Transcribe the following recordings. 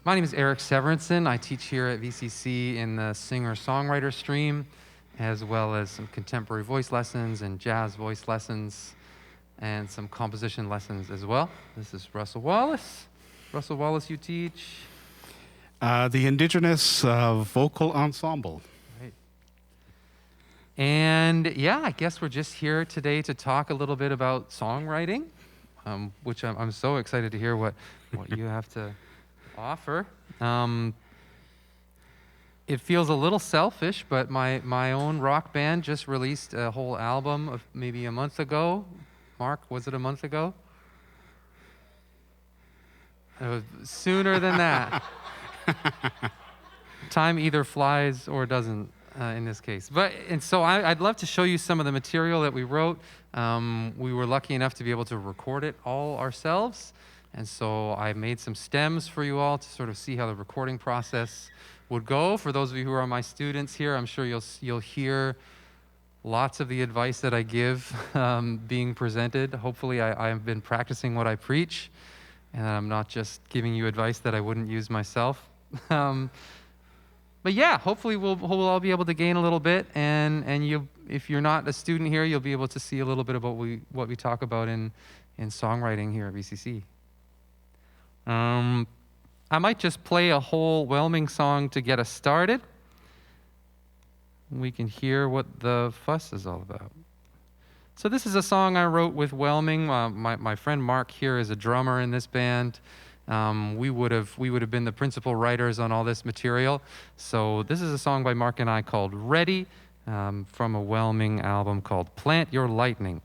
My name is Erik Severinson. I teach here at VCC in the singer-songwriter stream, as well as some contemporary voice lessons and jazz voice lessons, and some composition lessons as well. This is Russell Wallace. Russell Wallace, you teach? The Indigenous vocal ensemble. Right. And yeah, I guess we're just here today to talk a little bit about songwriting, which I'm so excited to hear what you have to offer. It feels a little selfish, but my own rock band just released a whole album of maybe a month ago. Mark, was it a month ago? It was sooner than that. Time either flies or doesn't in this case. And so I'd love to show you some of the material that we wrote. We were lucky enough to be able to record it all ourselves. And so I made some stems for you all to sort of see how the recording process would go. For those of you who are my students here, I'm sure you'll hear lots of the advice that I give being presented. Hopefully I've been practicing what I preach, and I'm not just giving you advice that I wouldn't use myself. But yeah, hopefully we'll all be able to gain a little bit, and you, if you're not a student here, you'll be able to see a little bit about what we talk about in songwriting here at VCC. I might just play a whole Whelming song to get us started. We can hear what the fuss is all about. So this is a song I wrote with Whelming. My friend Mark here is a drummer in this band. We would have been the principal writers on all this material. So this is a song by Mark and I called Ready, from a Whelming album called Plant Your Lightning.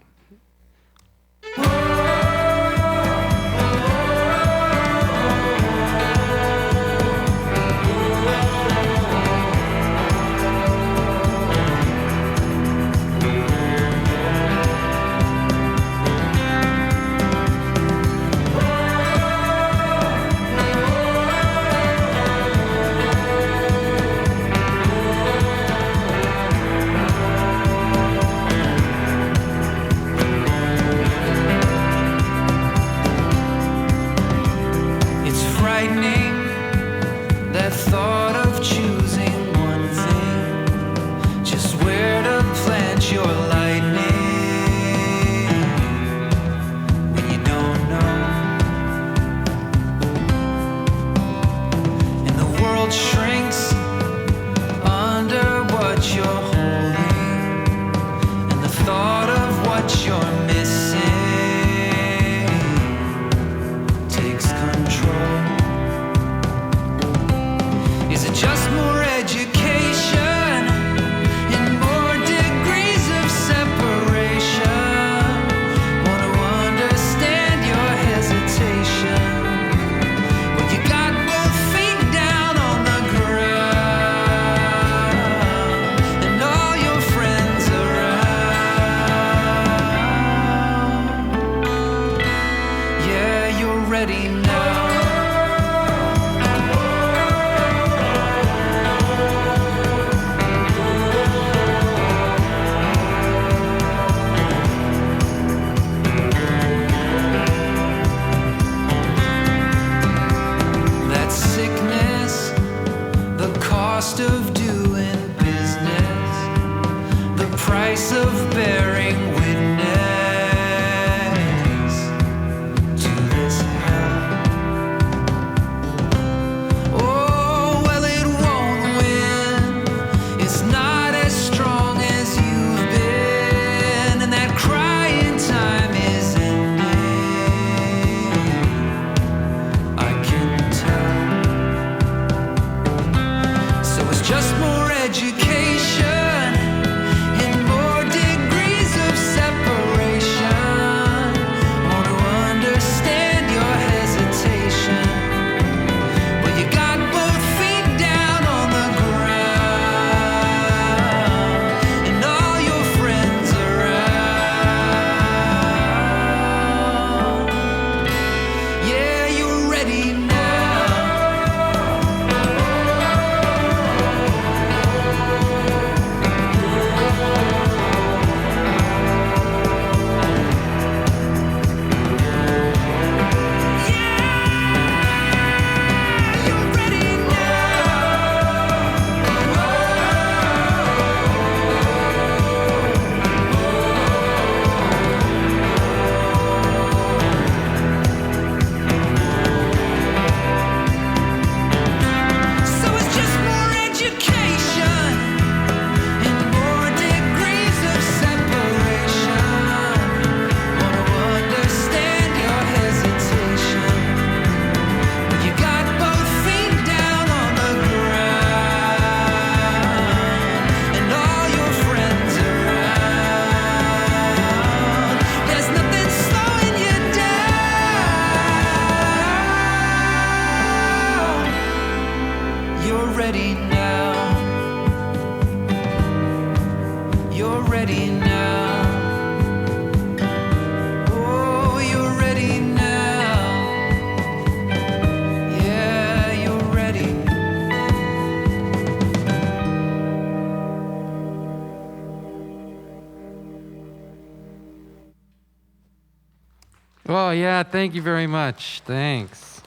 Oh, yeah, thank you very much. Thanks.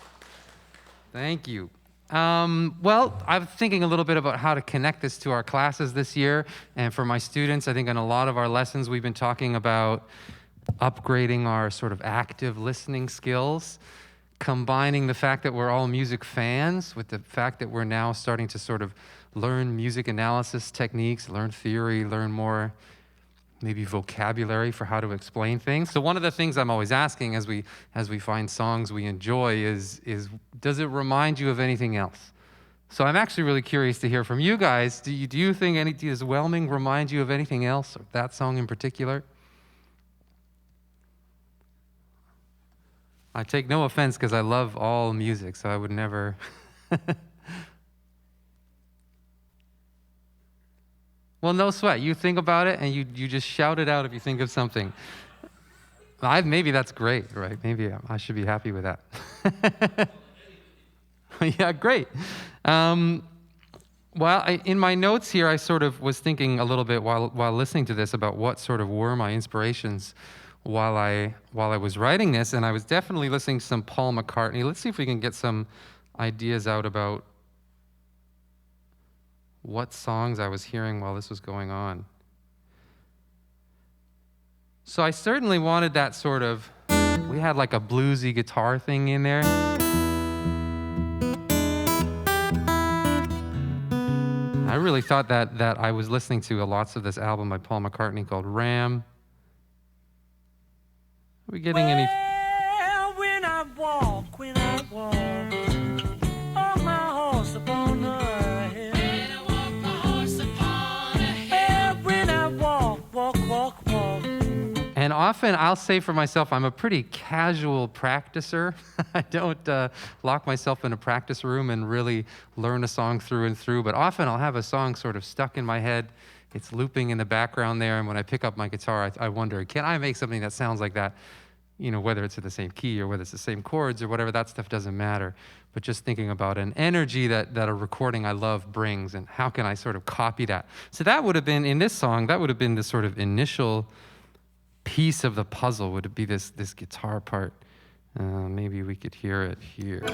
Thank you. Well, I'm thinking a little bit about how to connect this to our classes this year. And for my students, I think in a lot of our lessons, we've been talking about upgrading our sort of active listening skills, combining the fact that we're all music fans with the fact that we're now starting to sort of learn music analysis techniques, learn theory, learn more maybe vocabulary for how to explain things. So one of the things I'm always asking as we find songs we enjoy is does it remind you of anything else? So I'm actually really curious to hear from you guys. Do you think does Whelming remind you of anything else, or that song in particular? I take no offense because I love all music, so I would never. Well, no sweat. You think about it, and you just shout it out if you think of something. Maybe that's great, right? Maybe I should be happy with that. Yeah, great. Well, in my notes here, I sort of was thinking a little bit while listening to this about what sort of were my inspirations while I was writing this, and I was definitely listening to some Paul McCartney. Let's see if we can get some ideas out about what songs I was hearing while this was going on. So I certainly wanted that sort of, we had like a bluesy guitar thing in there. I really thought that I was listening to lots of this album by Paul McCartney called Ram. Are we getting any? Well, when I walk, on my horse upon the hill. When I walk my horse upon a hill. When I walk. And often I'll say for myself, I'm a pretty casual practicer. I don't lock myself in a practice room and really learn a song through and through, but often I'll have a song sort of stuck in my head. It's looping in the background there, and when I pick up my guitar, I wonder, can I make something that sounds like that? You know, whether it's in the same key or whether it's the same chords or whatever, that stuff doesn't matter. But just thinking about an energy that a recording I love brings, and how can I sort of copy that? So that would have been, in this song, that would have been the sort of initial piece of the puzzle, would it be this guitar part. Maybe we could hear it here.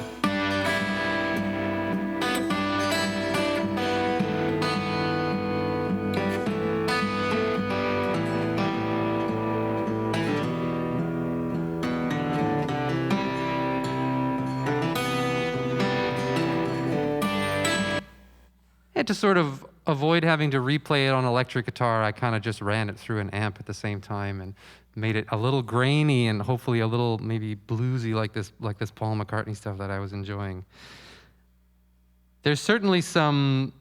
And to sort of avoid having to replay it on electric guitar, I kind of just ran it through an amp at the same time and made it a little grainy and hopefully a little maybe bluesy like this Paul McCartney stuff that I was enjoying. There's certainly some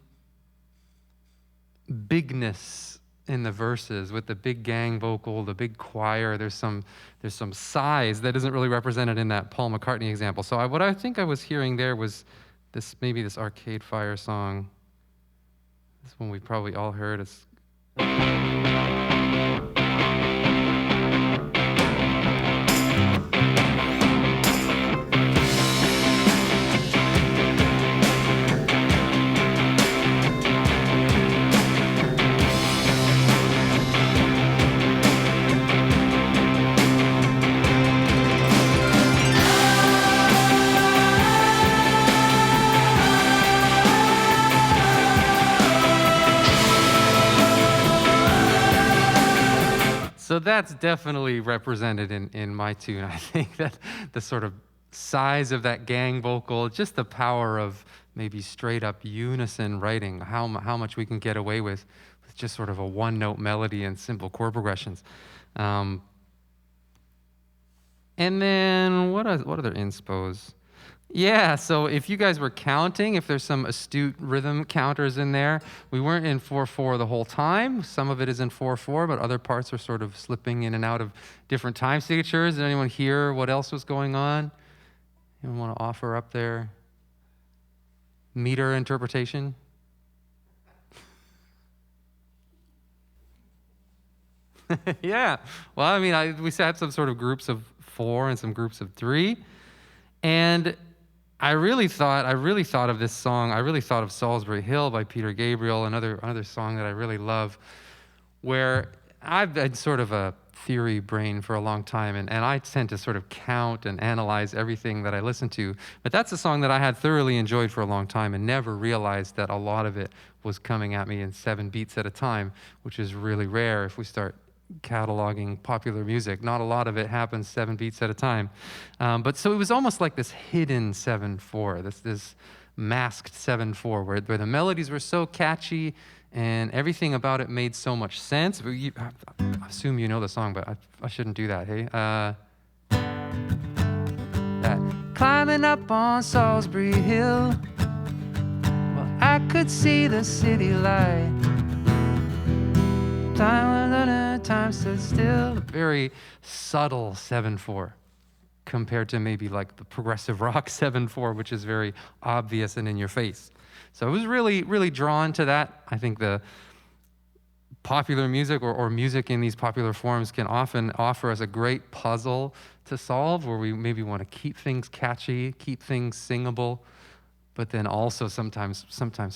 bigness in the verses with the big gang vocal, the big choir. There's some size that isn't really represented in that Paul McCartney example. So what I think I was hearing there was this Arcade Fire song. This one we probably all heard. It's So that's definitely represented in my tune. I think that the sort of size of that gang vocal, just the power of maybe straight up unison writing, how much we can get away with just sort of a one-note melody and simple chord progressions. And then what other inspos? Yeah, so if you guys were counting, if there's some astute rhythm counters in there, we weren't in 4/4 the whole time. Some of it is in 4/4, but other parts are sort of slipping in and out of different time signatures. Did anyone hear what else was going on? Anyone want to offer up their meter interpretation? Yeah, well, I mean, we had some sort of groups of 4 and some groups of 3, and I really thought of this song. I really thought of Salisbury Hill by Peter Gabriel, another song that I really love, where I've been sort of a theory brain for a long time, and I tend to sort of count and analyze everything that I listen to. But that's a song that I had thoroughly enjoyed for a long time and never realized that a lot of it was coming at me in 7 beats at a time, which is really rare if we start cataloging popular music. Not a lot of it happens 7 beats at a time. But so it was almost like this hidden 7/4, this masked 7/4, where the melodies were so catchy and everything about it made so much sense. I assume you know the song, but I shouldn't do that, hey? That climbing up on Salisbury Hill, well, I could see the city light. Time stood still. Very subtle 7/4 compared to maybe like the progressive rock 7/4, which is very obvious and in your face. So I was really, really drawn to that. I think the popular music or music in these popular forms can often offer us a great puzzle to solve, where we maybe want to keep things catchy, keep things singable, but then also sometimes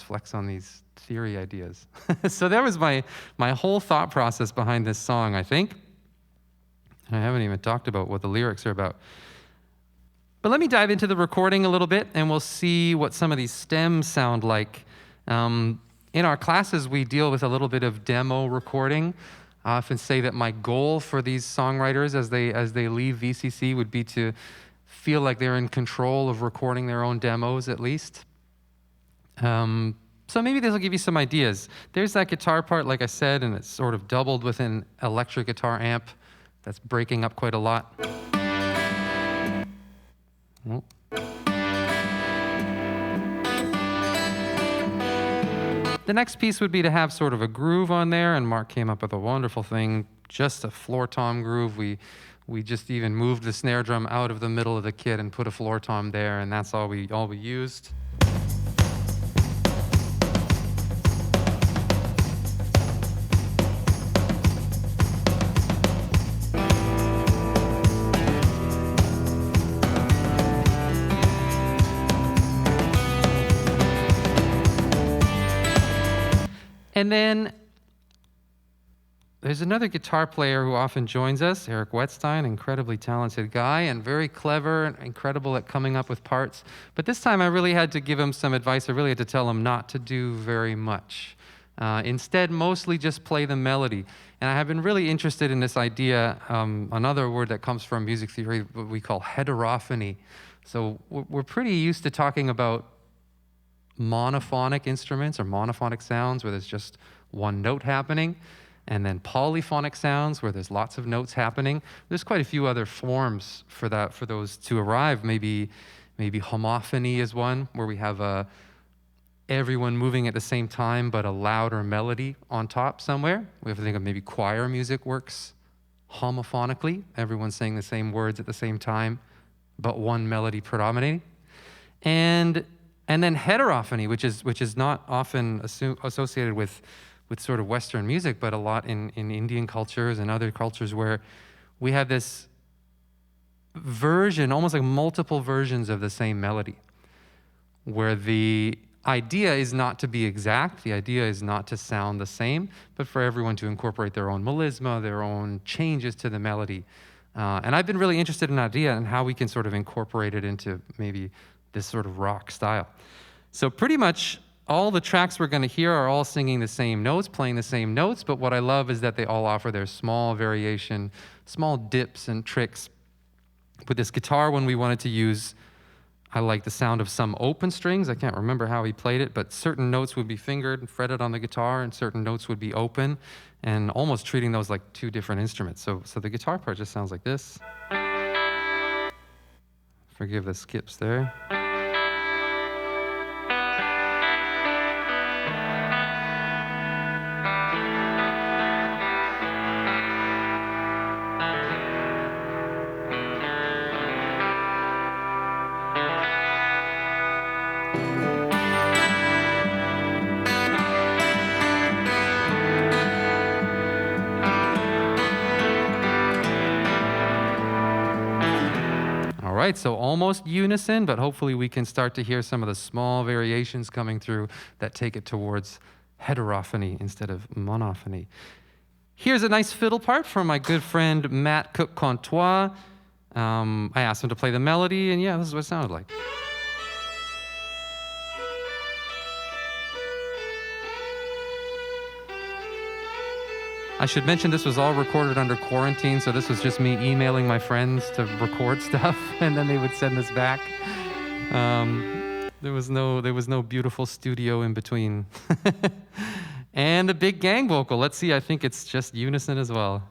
flex on these theory ideas. So that was my whole thought process behind this song, I think. And I haven't even talked about what the lyrics are about. But let me dive into the recording a little bit, and we'll see what some of these stems sound like. In our classes, we deal with a little bit of demo recording. I often say that my goal for these songwriters as they leave VCC would be to feel like they're in control of recording their own demos, at least. So maybe this will give you some ideas. There's that guitar part, like I said, and it's sort of doubled with an electric guitar amp that's breaking up quite a lot. Oh. The next piece would be to have sort of a groove on there, and Mark came up with a wonderful thing, just a floor tom groove. We just even moved the snare drum out of the middle of the kit and put a floor tom there, and that's all we used. And then there's another guitar player who often joins us, Erik Wetstein, incredibly talented guy and very clever and incredible at coming up with parts. But this time I really had to give him some advice. I really had to tell him not to do very much. Instead, mostly just play the melody. And I have been really interested in this idea, another word that comes from music theory, what we call heterophony. So we're pretty used to talking about monophonic instruments or monophonic sounds where there's just one note happening, and then polyphonic sounds where there's lots of notes happening. There's quite a few other forms for those to arrive. Maybe homophony is one, where we have everyone moving at the same time but a louder melody on top somewhere. We have to think of maybe choir music works homophonically, everyone saying the same words at the same time but one melody predominating. And then heterophony, which is not often associated with sort of Western music, but a lot in Indian cultures and other cultures, where we have this version, almost like multiple versions of the same melody, where the idea is not to be exact, the idea is not to sound the same, but for everyone to incorporate their own melisma, their own changes to the melody. And I've been really interested in that idea and how we can sort of incorporate it into maybe this sort of rock style. So pretty much all the tracks we're going to hear are all singing the same notes, playing the same notes, but what I love is that they all offer their small variation, small dips and tricks. With this guitar one we wanted to use, I like the sound of some open strings. I can't remember how he played it, but certain notes would be fingered and fretted on the guitar, and certain notes would be open, and almost treating those like two different instruments. So the guitar part just sounds like this. Forgive the skips there. All right, so almost unison, but hopefully we can start to hear some of the small variations coming through that take it towards heterophony instead of monophony. Here's a nice fiddle part from my good friend Matt Cook-Contois. I asked him to play the melody, and yeah, this is what it sounded like. I should mention this was all recorded under quarantine, so this was just me emailing my friends to record stuff, and then they would send this back. There was no beautiful studio in between. And the big gang vocal. Let's see, I think it's just unison as well.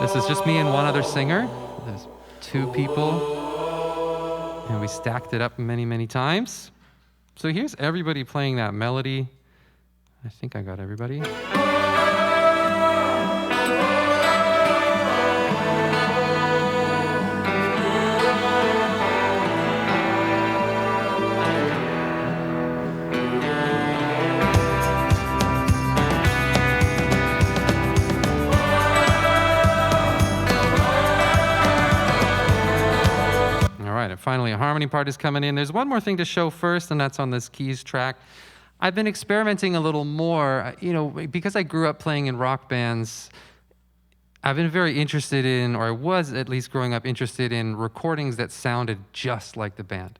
This is just me and one other singer. There's 2 people. And we stacked it up many, many times. So here's everybody playing that melody. I think I got everybody. And finally, a harmony part is coming in. There's one more thing to show first, and that's on this keys track. I've been experimenting a little more, because I grew up playing in rock bands. I've been very interested in, or I was at least growing up interested in, recordings that sounded just like the band.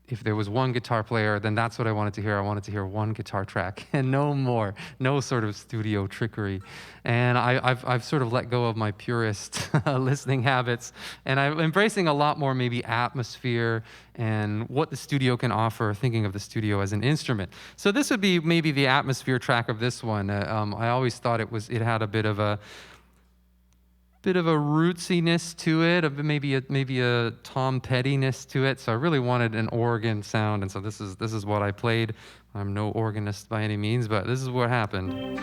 If there was one guitar player, then that's what I wanted to hear. I wanted to hear one guitar track and no more, no sort of studio trickery. And I've sort of let go of my purist listening habits, and I'm embracing a lot more maybe atmosphere and what the studio can offer, thinking of the studio as an instrument. So this would be maybe the atmosphere track of this one. I always thought it had a bit of a rootsiness to it, maybe a Tom Pettiness to it. So I really wanted an organ sound, and so this is what I played. I'm no organist by any means, but this is what happened.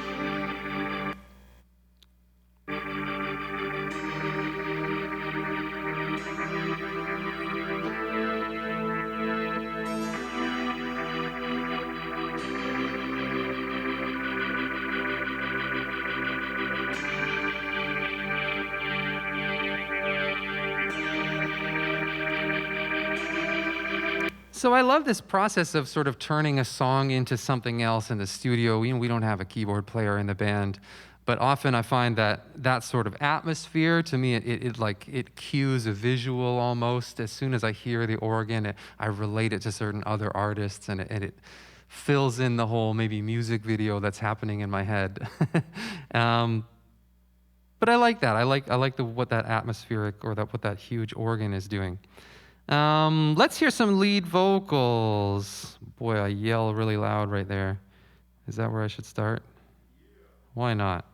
So I love this process of sort of turning a song into something else in the studio. We don't have a keyboard player in the band, but often I find that sort of atmosphere, to me, it cues a visual almost. As soon as I hear the organ, I relate it to certain other artists, and it fills in the whole maybe music video that's happening in my head. But I like that. I like what that atmospheric or what that huge organ is doing. Let's hear some lead vocals. Boy, I yell really loud right there. Is that where I should start? Why not?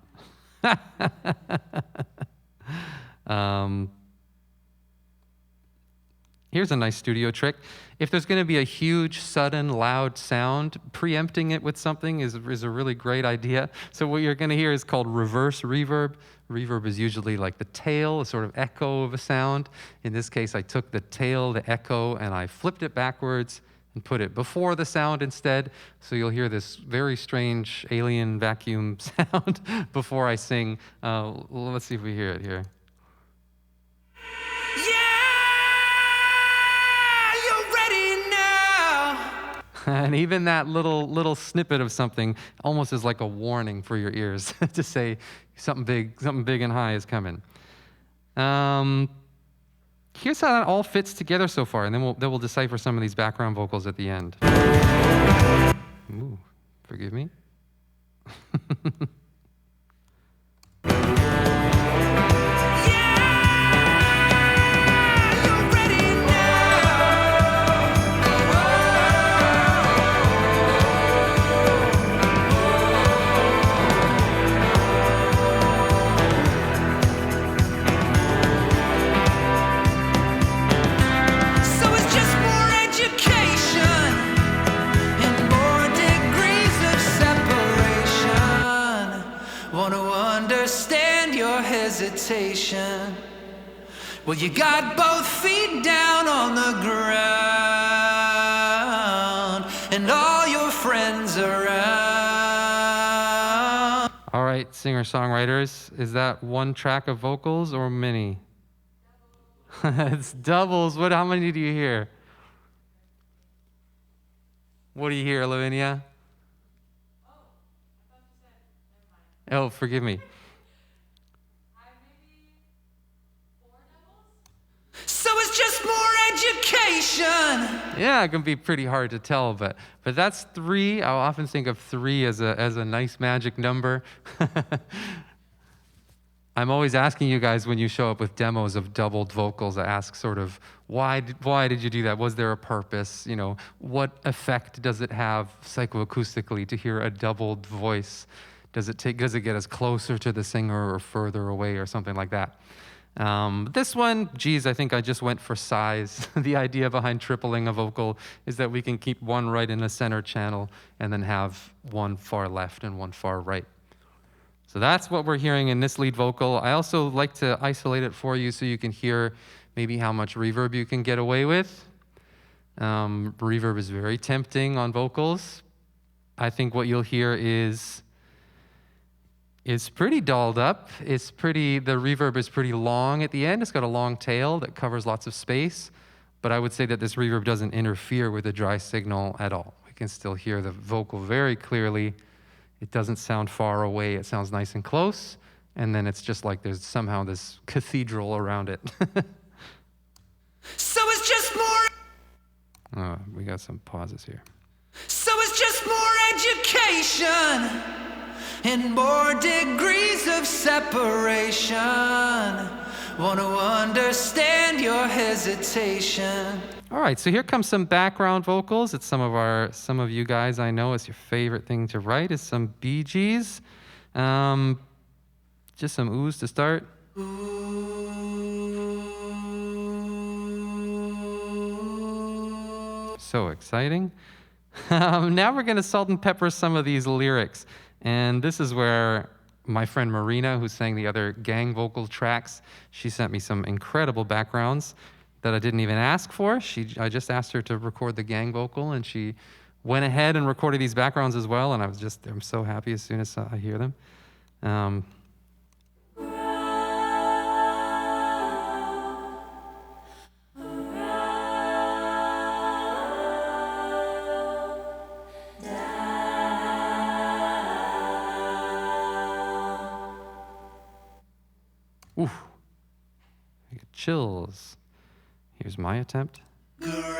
Here's a nice studio trick. If there's going to be a huge, sudden, loud sound, preempting it with something is a really great idea. So what you're going to hear is called reverse reverb. Reverb is usually like the tail, a sort of echo of a sound. In this case, I took the tail, the echo, and I flipped it backwards and put it before the sound instead. So you'll hear this very strange alien vacuum sound before I sing. Let's see if we hear it here. And even that little snippet of something almost is like a warning for your ears to say something big and high is coming. Here's how that all fits together so far, and then we'll decipher some of these background vocals at the end. Ooh, forgive me. Hesitation. Well, you got both feet down on the ground, and all your friends around. All right, singer-songwriters, is that one track of vocals or many? It's doubles. How many do you hear? What do you hear, Lavinia? Oh, forgive me. So it's just more education. Yeah, it can be pretty hard to tell, but that's 3. I'll often think of 3 as a nice magic number. I'm always asking you guys when you show up with demos of doubled vocals, I ask sort of, why did you do that? Was there a purpose? You know, what effect does it have psychoacoustically to hear a doubled voice? Does it get us closer to the singer or further away or something like that? This one, geez, I think I just went for size. The idea behind tripling a vocal is that we can keep one right in the center channel and then have one far left and one far right. So that's what we're hearing in this lead vocal. I also like to isolate it for you so you can hear maybe how much reverb you can get away with. Reverb is very tempting on vocals. I think what you'll hear is pretty dolled up. The reverb is pretty long at the end. It's got a long tail that covers lots of space. But I would say that this reverb doesn't interfere with the dry signal at all. We can still hear the vocal very clearly. It doesn't sound far away. It sounds nice and close. And then it's just like there's somehow this cathedral around it. So it's just more. Oh, we got some pauses here. So it's just more education and more degrees of separation. Want to understand your hesitation. All right, so here comes some background vocals. It's some of you guys I know it's your favorite thing to write is some Bee Gees. Just some oohs to start. So exciting. Now we're going to salt and pepper some of these lyrics. And this is where my friend Marina, who sang the other gang vocal tracks, she sent me some incredible backgrounds that I didn't even ask for. I just asked her to record the gang vocal, and she went ahead and recorded these backgrounds as well, and I'm so happy as soon as I hear them. Ooh, I get chills. Here's my attempt. Ground,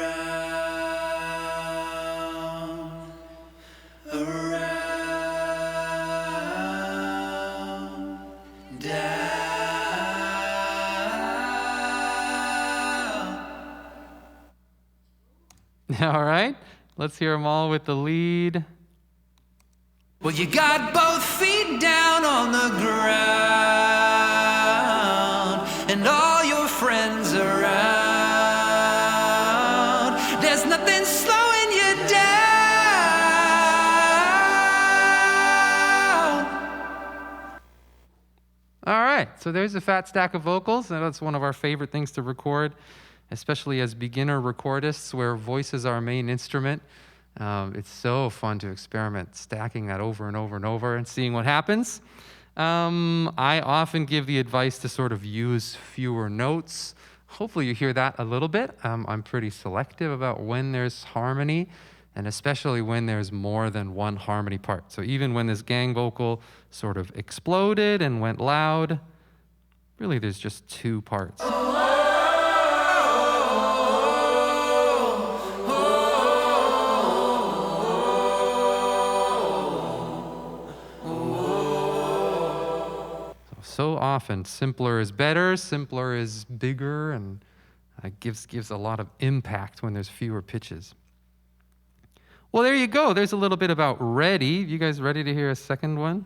around, down. All right, let's hear them all with the lead. Well, you got both feet down on the ground, and all your friends around. There's nothing slowing you down. All right, so there's a fat stack of vocals, and that's one of our favorite things to record, especially as beginner recordists where voice is our main instrument. It's so fun to experiment stacking that over and over and over and seeing what happens. I often give the advice to sort of use fewer notes. Hopefully you hear that a little bit. I'm pretty selective about when there's harmony, and especially when there's more than one harmony part. So even when this gang vocal sort of exploded and went loud, really there's just 2 parts. So often, simpler is better, simpler is bigger, and gives a lot of impact when there's fewer pitches. Well, there you go. There's a little bit about ready. You guys ready to hear a second one?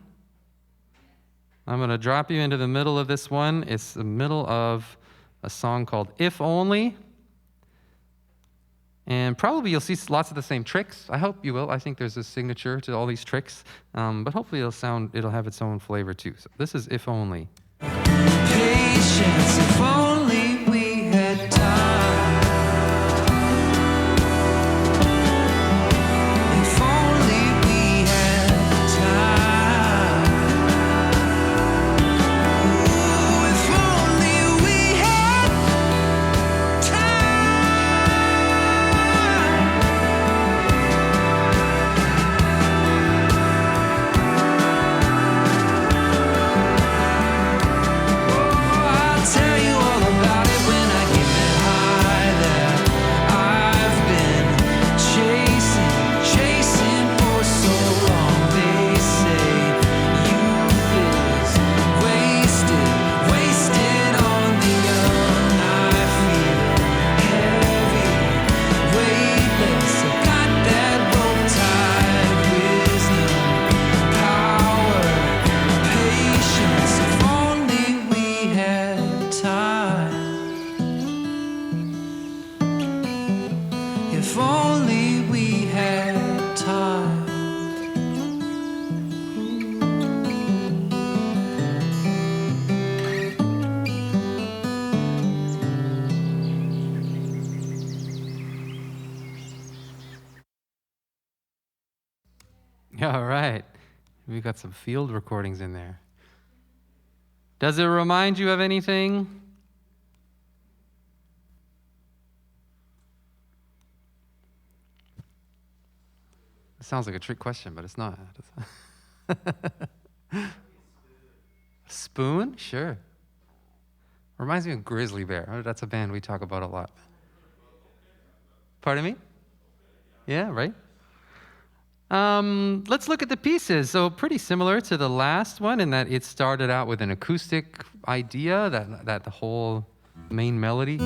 I'm going to drop you into the middle of this one. It's the middle of a song called If Only. And probably you'll see lots of the same tricks. I hope you will. I think there's a signature to all these tricks. But hopefully it'll have its own flavor too. So this is If Only. Patience, if only we had time. If only we had time. Ooh, if only we had time. high. All right. We got some field recordings in there. Does it remind you of anything? It sounds like a trick question, but it's not. Spoon? Sure. Reminds me of Grizzly Bear. Oh, that's a band we talk about a lot. Pardon me? Yeah, right? Let's look at the pieces. So pretty similar to the last one in that it started out with an acoustic idea, that the whole main melody.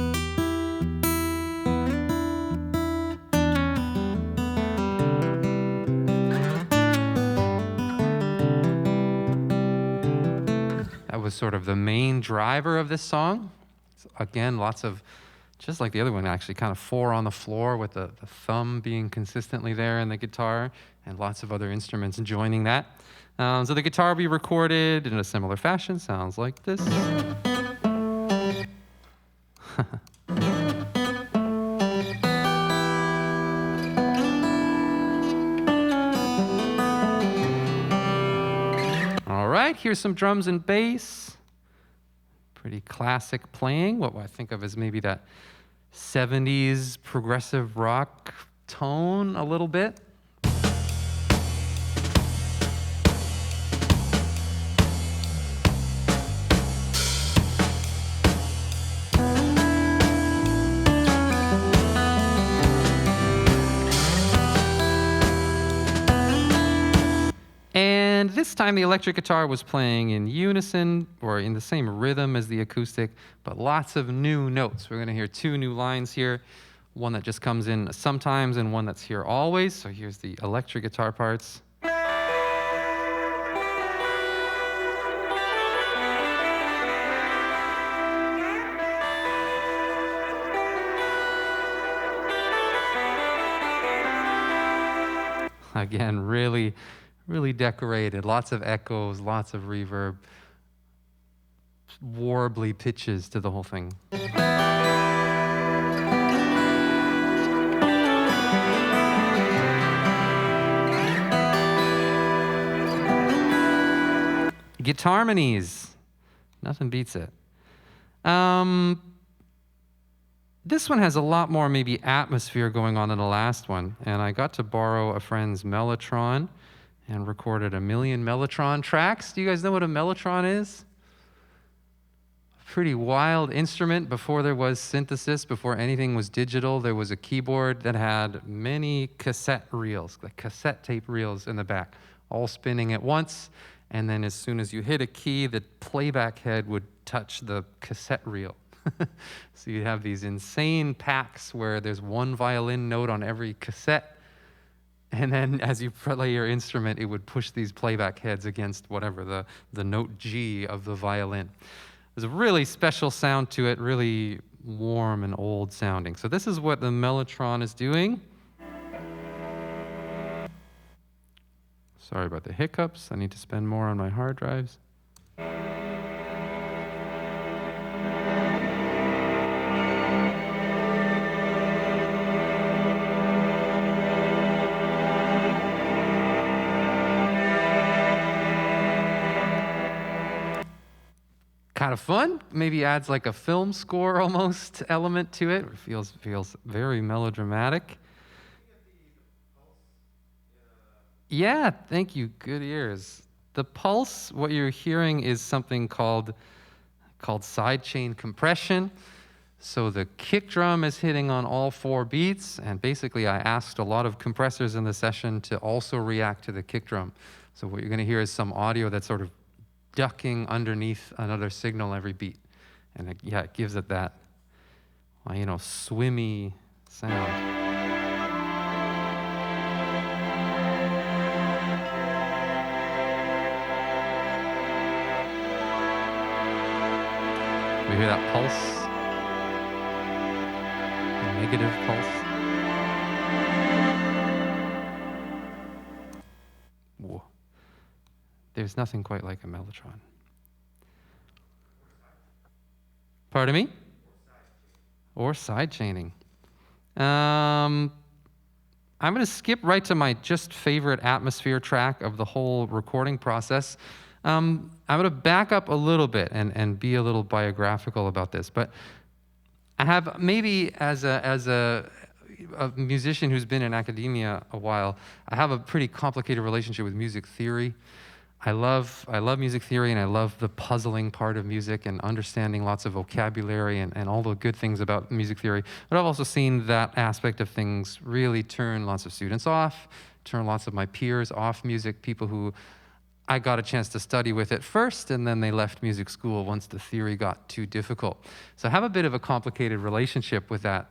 That was sort of the main driver of this song. So again, lots of, just like the other one actually, kind of 4 on the floor with the thumb being consistently there in the guitar and lots of other instruments joining that. So the guitar will be recorded in a similar fashion, sounds like this. All right, here's some drums and bass. Pretty classic playing, what I think of as maybe that 70s progressive rock tone a little bit. And this time the electric guitar was playing in unison or in the same rhythm as the acoustic, but lots of new notes. We're going to hear 2 new lines here, one that just comes in sometimes and one that's here always. So here's the electric guitar parts. Again, really decorated, lots of echoes, lots of reverb, warbly pitches to the whole thing. Guitarmonies, nothing beats it. This one has a lot more maybe atmosphere going on than the last one, and I got to borrow a friend's Mellotron and recorded a million Mellotron tracks. Do you guys know what a Mellotron is? Pretty wild instrument. Before there was synthesis, before anything was digital, there was a keyboard that had many cassette reels, like cassette tape reels in the back, all spinning at once. And then as soon as you hit a key, the playback head would touch the cassette reel. So you have these insane packs where there's one violin note on every cassette. And then as you play your instrument, it would push these playback heads against whatever, the note G of the violin. There's a really special sound to it, really warm and old sounding. So this is what the Mellotron is doing. Sorry about the hiccups. I need to spend more on my hard drives. Kind of fun. Maybe adds like a film score almost element to it. It feels very melodramatic. Yeah, thank you. Good ears. The pulse, what you're hearing is something called sidechain compression. So the kick drum is hitting on all 4 beats, and basically I asked a lot of compressors in the session to also react to the kick drum. So what you're going to hear is some audio that's sort of ducking underneath another signal every beat. And it gives it that, swimmy sound. We hear that pulse, a negative pulse. There's nothing quite like a mellotron. Pardon me? Or side chaining. I'm going to skip right to my just favorite atmosphere track of the whole recording process. I'm going to back up a little bit and be a little biographical about this. But I have maybe as a musician who's been in academia a while, I have a pretty complicated relationship with music theory. I love music theory, and I love the puzzling part of music and understanding lots of vocabulary and all the good things about music theory. But I've also seen that aspect of things really turn lots of students off, turn lots of my peers off music, people who I got a chance to study with at first, and then they left music school once the theory got too difficult. So I have a bit of a complicated relationship with that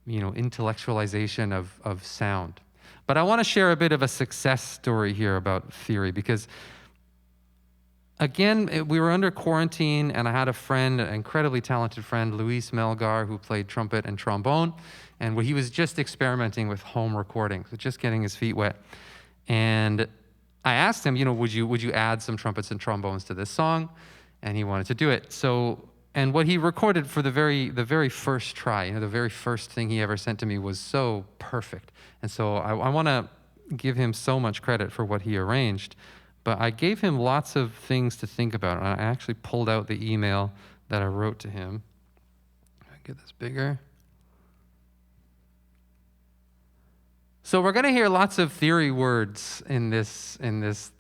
intellectualization of sound. But I want to share a bit of a success story here about theory, because again, we were under quarantine, and I had a friend, an incredibly talented friend, Luis Melgar, who played trumpet and trombone, and he was just experimenting with home recording, so just getting his feet wet. And I asked him, would you add some trumpets and trombones to this song? And he wanted to do it. And what he recorded for the very first try, the very first thing he ever sent to me was so perfect. And so I want to give him so much credit for what he arranged. But I gave him lots of things to think about. And I actually pulled out the email that I wrote to him. Get this bigger. So we're going to hear lots of theory words in this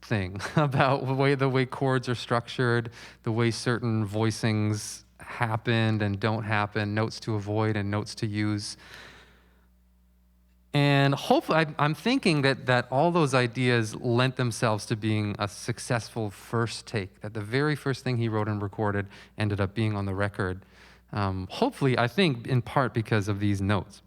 thing about the way chords are structured, the way certain voicings happen and don't happen, notes to avoid and notes to use. And hopefully, I'm thinking that all those ideas lent themselves to being a successful first take, that the very first thing he wrote and recorded ended up being on the record. Hopefully, I think, in part because of these notes.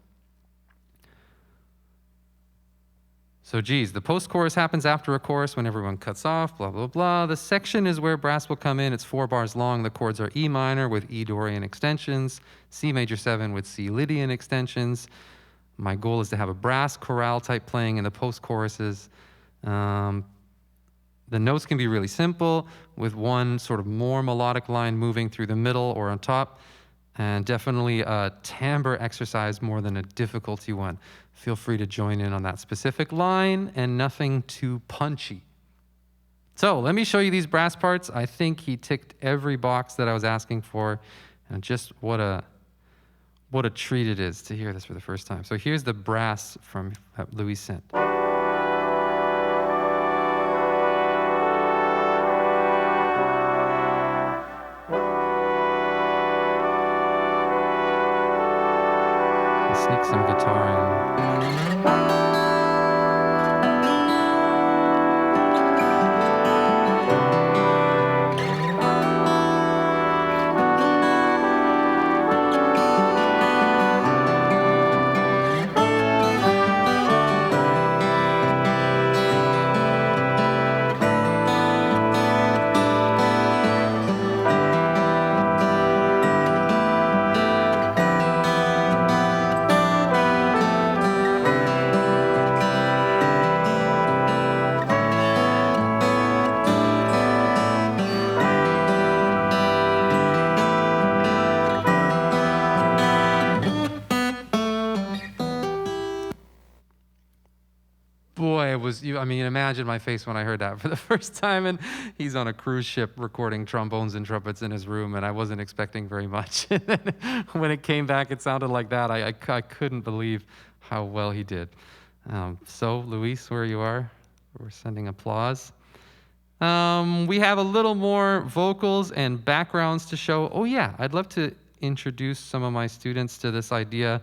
So the post-chorus happens after a chorus when everyone cuts off, blah, blah, blah. The section is where brass will come in. It's 4 bars long. The chords are E minor with E Dorian extensions, C major 7 with C Lydian extensions. My goal is to have a brass chorale type playing in the post-choruses. The notes can be really simple, with one sort of more melodic line moving through the middle or on top, and definitely a timbre exercise more than a difficulty one. Feel free to join in on that specific line, and nothing too punchy. So let me show you these brass parts. I think he ticked every box that I was asking for, and just what a treat it is to hear this for the first time. So here's the brass from Louis sent. Sneak some guitar in. Imagine my face when I heard that for the first time, and he's on a cruise ship recording trombones and trumpets in his room, and I wasn't expecting very much. When it came back, it sounded like that. I couldn't believe how well he did. So, Luis, where you are, we're sending applause. We have a little more vocals and backgrounds to show. Oh yeah, I'd love to introduce some of my students to this idea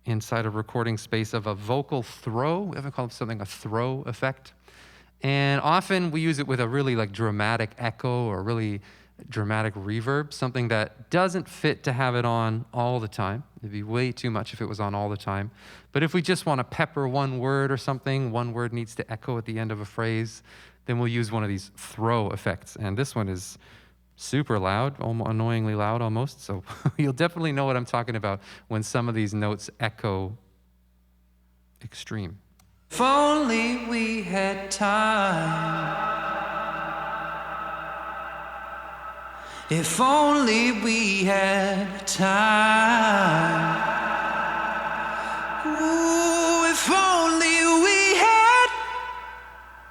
inside a recording space of a vocal throw. We haven't called something a throw effect. And often we use it with a really dramatic echo or really dramatic reverb, something that doesn't fit to have it on all the time. It'd be way too much if it was on all the time. But if we just want to pepper one word or something, one word needs to echo at the end of a phrase, then we'll use one of these throw effects. And this one is super loud, annoyingly loud almost. So you'll definitely know what I'm talking about when some of these notes echo extreme. If only we had time If only we had time. Ooh, if only we had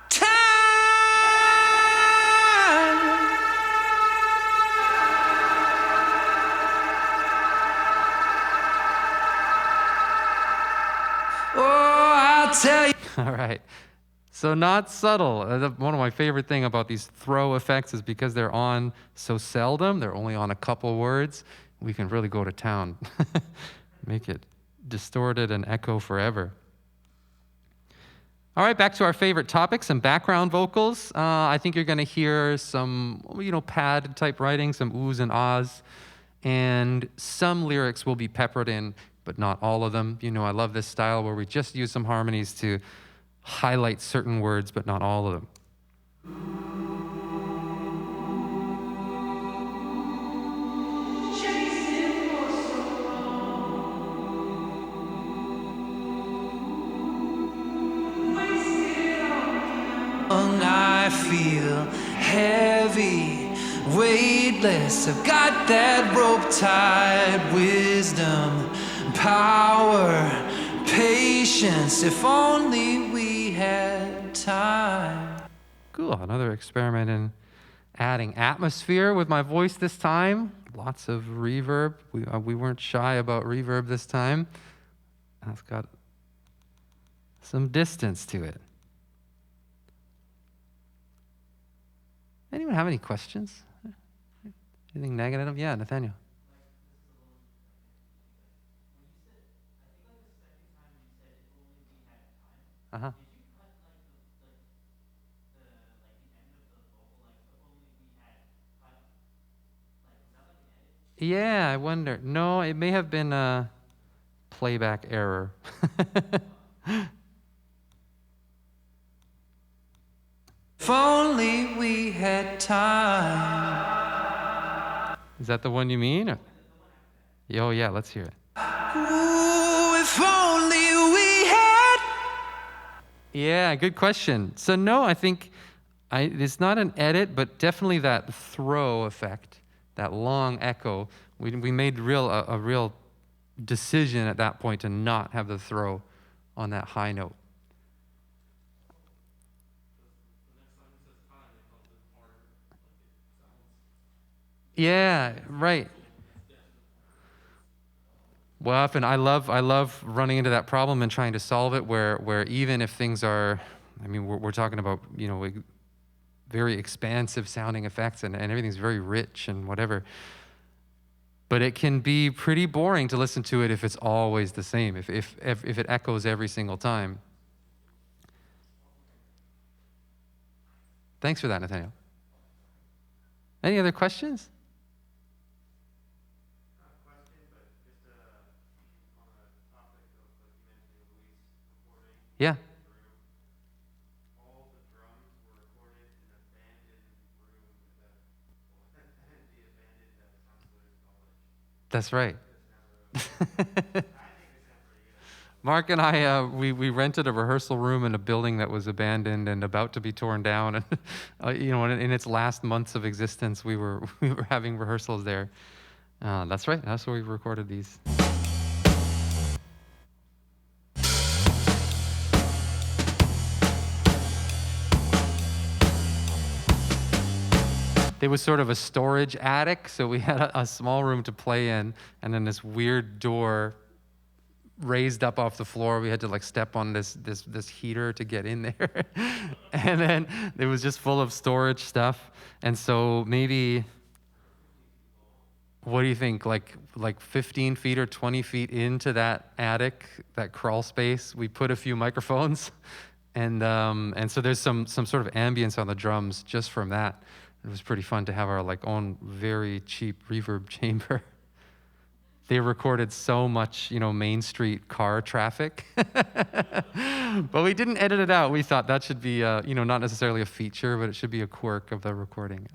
time. Oh, I'll tell you. All right. So not subtle. One of my favorite thing about these throw effects is because they're on so seldom, they're only on a couple words, we can really go to town. Make it distorted and echo forever. All right, back to our favorite topic, some background vocals. I think you're going to hear some, pad type writing, some oohs and ahs, and some lyrics will be peppered in, but not all of them. I love this style where we just use some harmonies to highlight certain words, but not all of them. I feel heavy, weightless. I've got that rope tied wisdom, power, patience. If only we had time. Cool, another experiment in adding atmosphere with my voice this time. Lots of reverb. We weren't shy about reverb this time. It's got some distance to it. Anyone have any questions? Anything negative? Yeah, Nathaniel. Uh-huh. Yeah, I wonder. No, it may have been a playback error. If only we had time. Is that the one you mean? Oh, yeah, let's hear it. Ooh, if only we had. Yeah, good question. So no, I think it's not an edit, but definitely that throw effect, that long echo. We made a real decision at that point to not have the throw on that high note. Yeah, right. Well, often I love running into that problem and trying to solve it where even if things are, we're talking about, very expansive sounding effects and everything's very rich and whatever. But it can be pretty boring to listen to it if it's always the same, if it echoes every single time. Thanks for that, Nathaniel. Any other questions? Yeah. All the drums were recorded in an abandoned room at the abandoned counselor's college. That's right. Mark and I, we rented a rehearsal room in a building that was abandoned and about to be torn down. And in its last months of existence, we were having rehearsals there. That's right. That's where we recorded these. It was sort of a storage attic, so we had a small room to play in, and then this weird door raised up off the floor. We had to step on this heater to get in there. And then it was just full of storage stuff. And so maybe, what do you think, like 15 feet or 20 feet into that attic, that crawl space, we put a few microphones. And so there's some sort of ambience on the drums just from that. It was pretty fun to have our own very cheap reverb chamber. They recorded so much, Main Street car traffic. But we didn't edit it out. We thought that should be, not necessarily a feature, but it should be a quirk of the recording.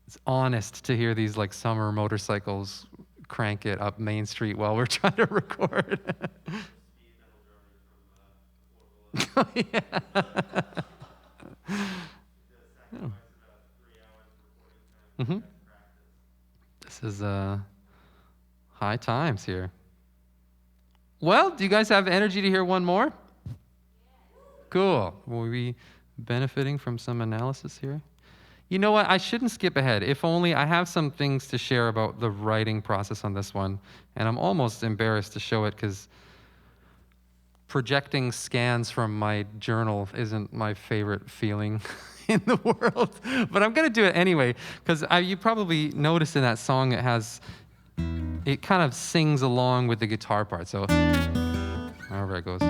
It's honest to hear these summer motorcycles crank it up Main Street while we're trying to record. Oh, yeah. Mm-hmm. This is high times here. Well, do you guys have energy to hear one more? Cool. Will we be benefiting from some analysis here? You know what? I shouldn't skip ahead. If only I have some things to share about the writing process on this one, and I'm almost embarrassed to show it because projecting scans from my journal isn't my favorite feeling in the world. But I'm going to do it anyway because you probably noticed in that song it kind of sings along with the guitar part. So however it goes.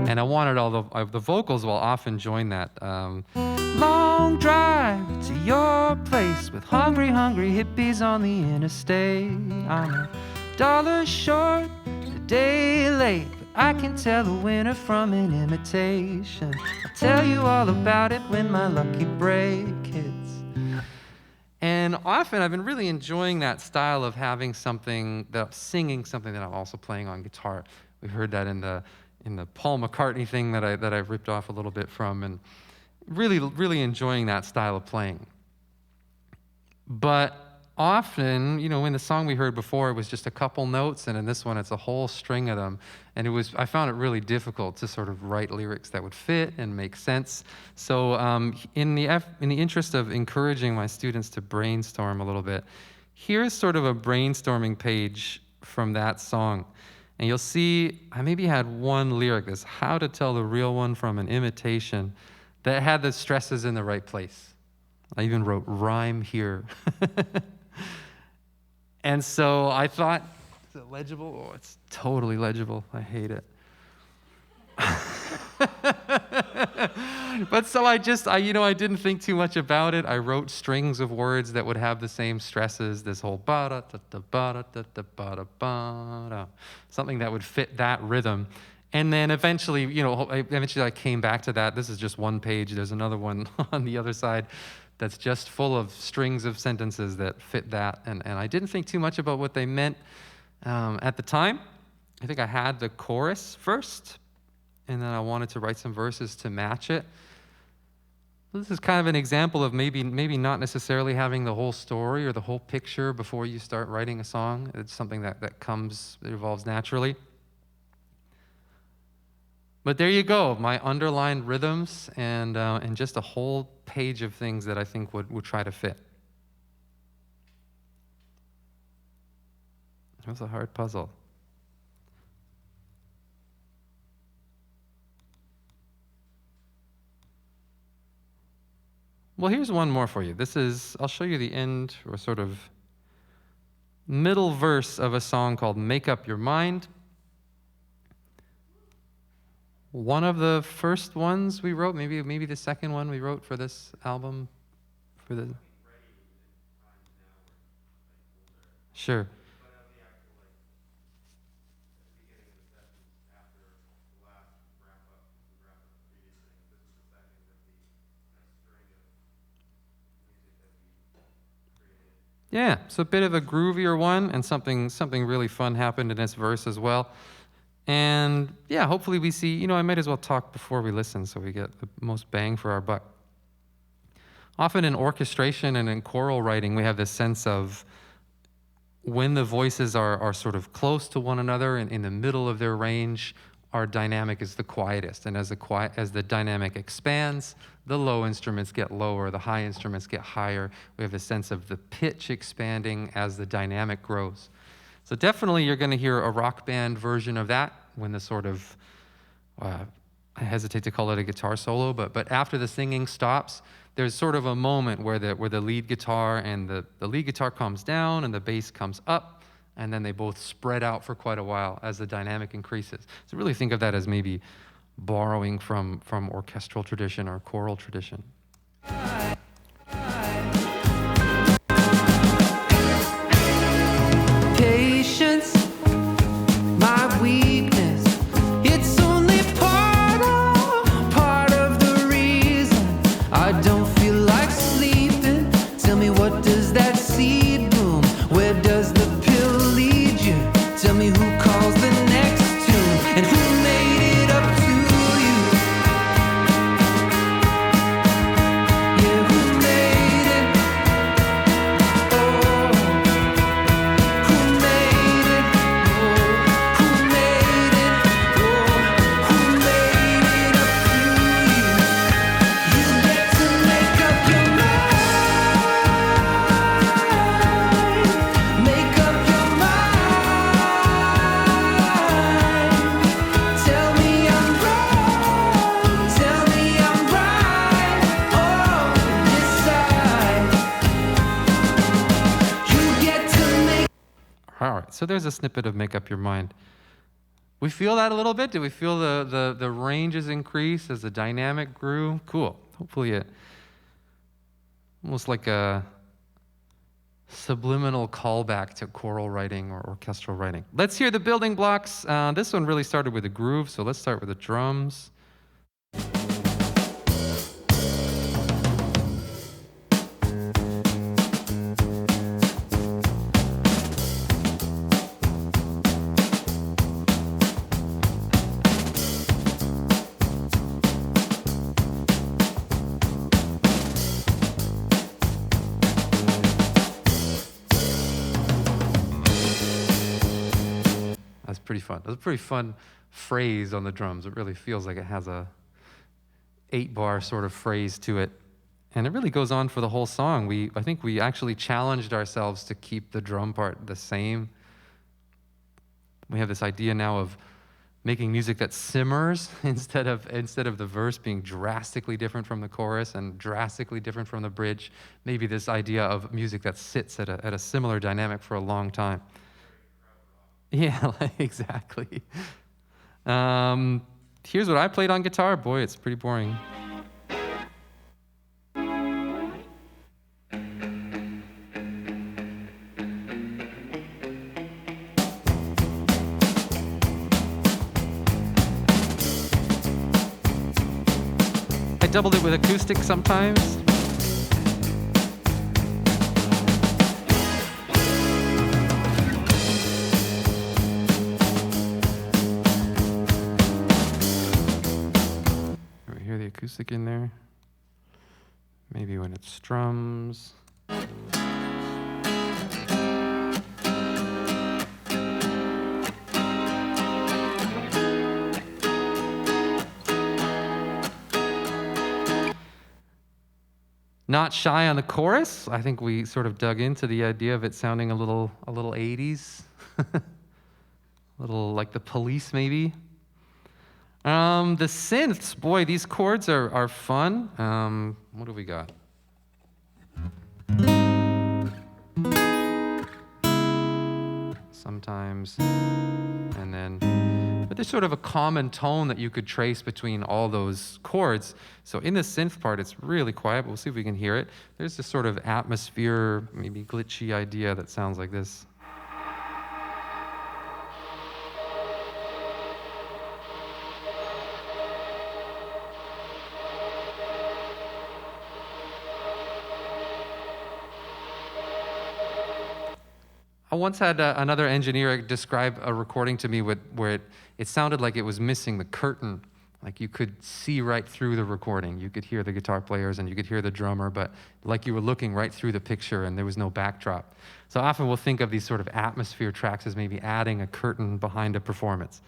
And I wanted all the vocals will often join that. Long drive to your place with hungry, hungry hippies on the interstate. I'm $1 short, a day late, but I can tell a winner from an imitation. I'll tell you all about it when my lucky break hits. And often I've been really enjoying that style of having singing something that I'm also playing on guitar. We heard that in the Paul McCartney thing that I ripped off a little bit from, and really, really enjoying that style of playing. But often, in the song we heard before, it was just a couple notes, and in this one, it's a whole string of them. And I found it really difficult to sort of write lyrics that would fit and make sense. So in the interest of encouraging my students to brainstorm a little bit, here's sort of a brainstorming page from that song. And you'll see I maybe had one lyric, this how to tell the real one from an imitation, that had the stresses in the right place. I even wrote rhyme here. And so I thought, is it legible? Oh, it's totally legible. I hate it. But so I didn't think too much about it. I wrote strings of words that would have the same stresses, this whole ba-da, da-da, ba-da, da-da, ba-da, ba-da, something that would fit that rhythm. And then eventually I came back to that. This is just one page. There's another one on the other side that's just full of strings of sentences that fit that. And I didn't think too much about what they meant at the time. I think I had the chorus first, and then I wanted to write some verses to match it. This is kind of an example of maybe not necessarily having the whole story or the whole picture before you start writing a song. It's something that evolves naturally. But there you go, my underlined rhythms and just a whole page of things that I think would try to fit. It was a hard puzzle. Well, here's one more for you. I'll show you the end or sort of middle verse of a song called Make Up Your Mind. One of the first ones we wrote, maybe the second one we wrote for this album. Sure. Yeah, so a bit of a groovier one, and something really fun happened in this verse as well. And yeah, hopefully we see, I might as well talk before we listen so we get the most bang for our buck. Often in orchestration and in choral writing, we have this sense of when the voices are sort of close to one another and in the middle of their range, our dynamic is the quietest. And as the dynamic expands, the low instruments get lower, the high instruments get higher. We have a sense of the pitch expanding as the dynamic grows. So definitely you're going to hear a rock band version of that when the sort of, I hesitate to call it a guitar solo, but after the singing stops, there's sort of a moment where the lead guitar and the lead guitar comes down and the bass comes up, and then they both spread out for quite a while as the dynamic increases. So really think of that as maybe borrowing from orchestral tradition or choral tradition. Patience, my weakness, it's only part of the reason I don't feel like sleeping. Tell me, what does that seed bloom? Where does the pill lead you? Tell me, who calls the next tune and who made it up to you? So there's a snippet of Make Up Your Mind. We feel that a little bit? Do we feel the ranges increase as the dynamic grew? Cool. Hopefully it, almost like a subliminal callback to choral writing or orchestral writing. Let's hear the building blocks. This one really started with a groove, so let's start with the drums. That's pretty fun. That's a pretty fun phrase on the drums. It really feels like it has a 8-bar sort of phrase to it. And it really goes on for the whole song. I think we actually challenged ourselves to keep the drum part the same. We have this idea now of making music that simmers instead of the verse being drastically different from the chorus and drastically different from the bridge. Maybe this idea of music that sits at a similar dynamic for a long time. Yeah, exactly. Here's what I played on guitar. Boy, it's pretty boring. I doubled it with acoustic sometimes. Acoustic in there. Maybe when it strums. Not shy on the chorus. I think we sort of dug into the idea of it sounding a little 80s. A little like the Police maybe. The synths, boy, these chords are fun. What do we got? Sometimes, and then, but there's sort of a common tone that you could trace between all those chords. So in the synth part, it's really quiet, but we'll see if we can hear it. There's this sort of atmosphere, maybe glitchy idea that sounds like this. I once had another engineer describe a recording to me where it sounded like it was missing the curtain. Like you could see right through the recording. You could hear the guitar players and you could hear the drummer, but like you were looking right through the picture and there was no backdrop. So often we'll think of these sort of atmosphere tracks as maybe adding a curtain behind a performance.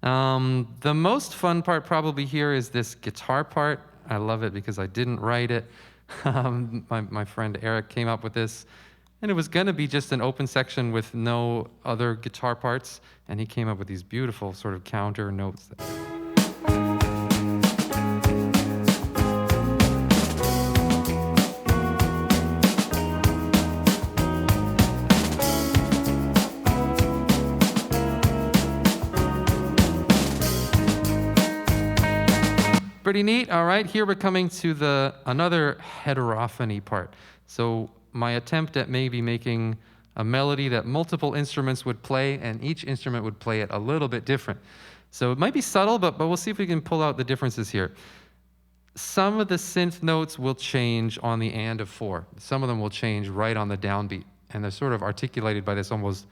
The most fun part probably here is this guitar part. I love it because I didn't write it. My friend Erik came up with this. And it was going to be just an open section with no other guitar parts. And he came up with these beautiful sort of counter notes. Pretty neat. All right, here we're coming to another heterophony part. So my attempt at maybe making a melody that multiple instruments would play, and each instrument would play it a little bit different. So it might be subtle, but we'll see if we can pull out the differences here. Some of the synth notes will change on the and of 4. Some of them will change right on the downbeat, and they're sort of articulated by this almost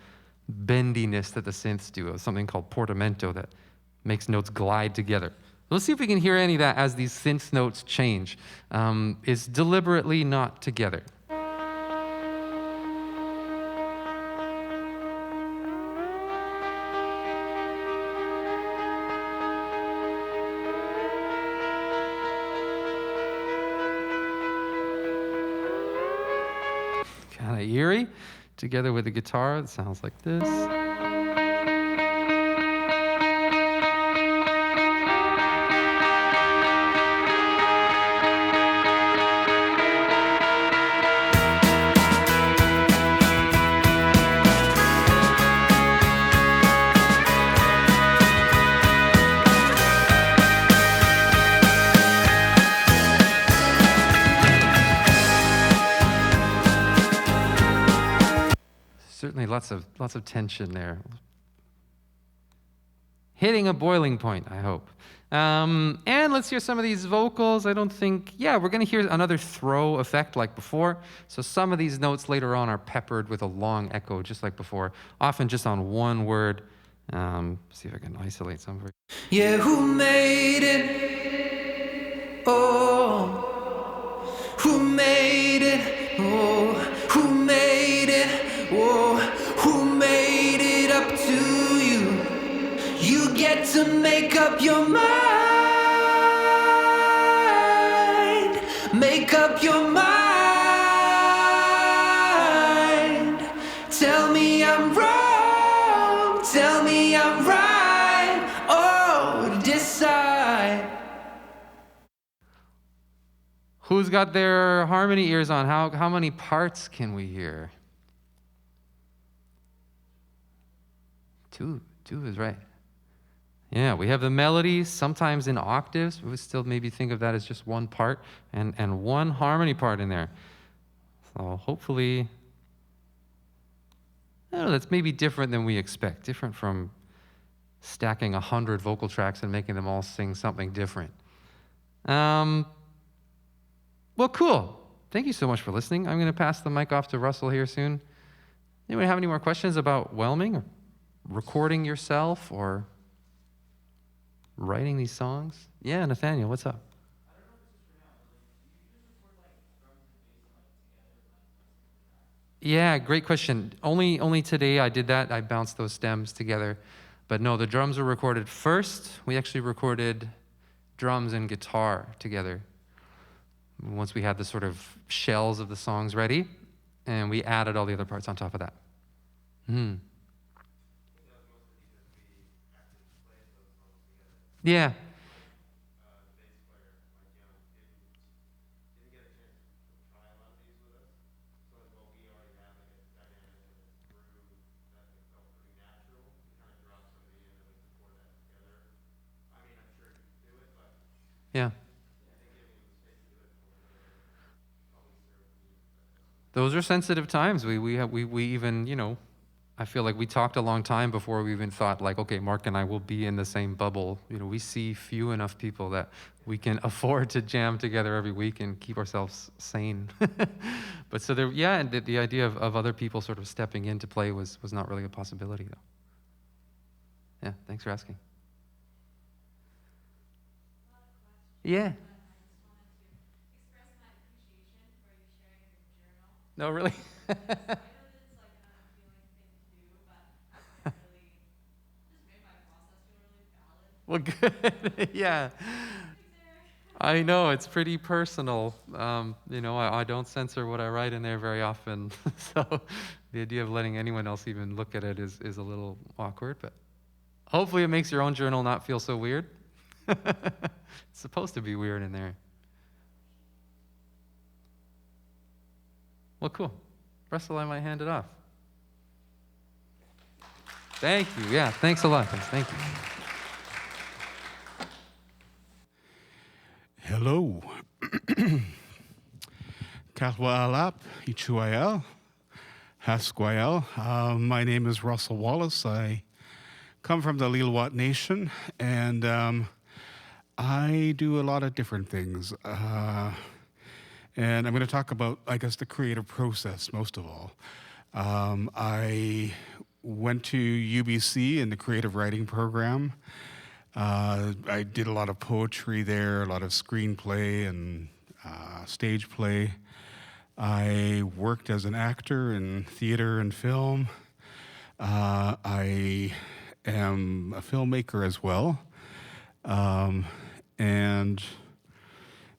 bendiness that the synths do, something called portamento that makes notes glide together. Let's see if we can hear any of that as these synth notes change. It's deliberately not together. Kind of eerie. Together with the guitar, it sounds like this. lots of tension there. Hitting a boiling point, I hope. And let's hear some of these vocals. I don't think, yeah, we're going to hear another throw effect like before. So some of these notes later on are peppered with a long echo, just like before, often just on one word. See if I can isolate some for you. Yeah, who made it? Oh, who made it? Oh, who made it? Oh, who made it up to you? You get to make up your mind. Make up your mind. Tell me I'm wrong. Tell me I'm right. Oh, decide. Who's got their harmony ears on? How many parts can we hear? Two is right. Yeah, we have the melodies, sometimes in octaves. We would still maybe think of that as just one part and one harmony part in there. So hopefully, I don't know, that's maybe different than we expect, different from stacking 100 vocal tracks and making them all sing something different. Well, cool. Thank you so much for listening. I'm going to pass the mic off to Russell here soon. Anyone have any more questions about Whelming or recording yourself or writing these songs? Yeah, Nathaniel, what's up? Yeah, great question. Only today I did that. I bounced those stems together. But no, the drums were recorded first. We actually recorded drums and guitar together once we had the sort of shells of the songs ready, and we added all the other parts on top of that. Yeah. Yeah. Those are sensitive times. We even, you know, I feel like we talked a long time before we even thought like, okay, Mark and I will be in the same bubble. You know, we see few enough people that we can afford to jam together every week and keep ourselves sane. But so there, yeah, and the idea of other people sort of stepping in to play was not really a possibility though. Yeah, thanks for asking. Yeah. No, really? Well, good. Yeah. I know, it's pretty personal. You know, I don't censor what I write in there very often. So the idea of letting anyone else even look at it is a little awkward, but hopefully it makes your own journal not feel so weird. It's supposed to be weird in there. Well, cool. Russell, I might hand it off. Thank you. Yeah, thanks a lot, guys. Thank you. Hello. Katwaalap, Ichuael, Hasquael. My name is Russell Wallace. I come from the Lil'wat Nation, and I do a lot of different things. And I'm going to talk about, I guess, the creative process most of all. I went to UBC in the creative writing program. I did a lot of poetry there, a lot of screenplay and stage play. I worked as an actor in theater and film. I am a filmmaker as well. And,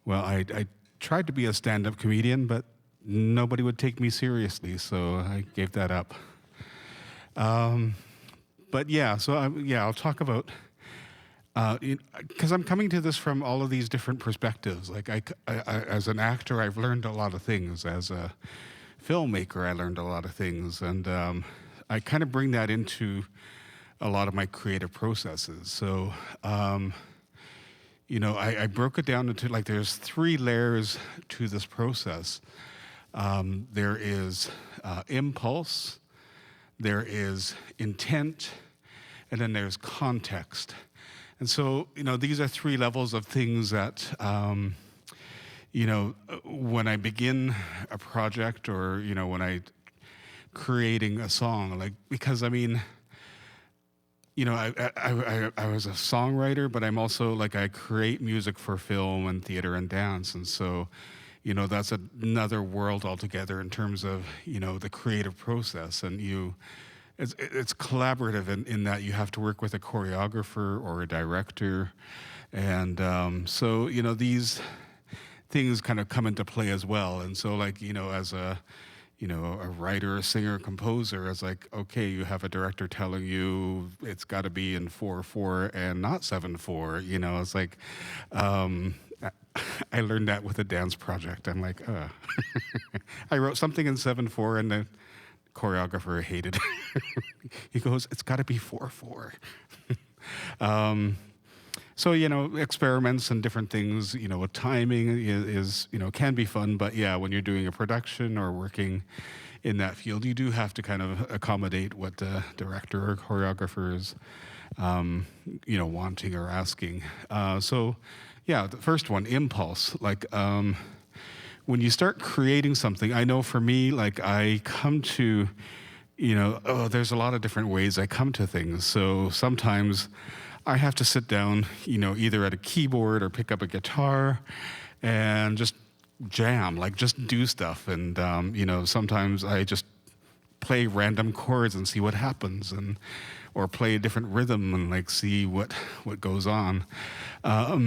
well, I tried to be a stand-up comedian, but nobody would take me seriously, so I gave that up. But yeah, so I'll talk about, because I'm coming to this from all of these different perspectives. Like I, as an actor, I've learned a lot of things. As a filmmaker, I learned a lot of things, and I kind of bring that into a lot of my creative processes. So, you know, I broke it down into, like, there's 3 layers to this process. There is impulse, there is intent, and then there's context. And so, these are three levels of things that, when I begin a project or, when I creating a song, because I was a songwriter, but I'm also I create music for film and theater and dance. And so, that's another world altogether in terms of, the creative process. And it's collaborative in that you have to work with a choreographer or a director. And so, these things kind of come into play as well. And so as a writer, a singer, composer, it's okay, you have a director telling you it's got to be in 4/4 and not 7/4. It's I learned that with a dance project. I'm I wrote something in 7/4 and the choreographer hated it. He goes, it's got to be 4/4. So, experiments and different things, with timing is can be fun. But yeah, when you're doing a production or working in that field, you do have to kind of accommodate what the director or choreographer is, wanting or asking. So yeah, the first one, impulse. When you start creating something, I know for me, I come to, there's a lot of different ways I come to things. So sometimes I have to sit down, either at a keyboard or pick up a guitar and just jam, just do stuff. And, sometimes I just play random chords and see what happens, or play a different rhythm and see what goes on.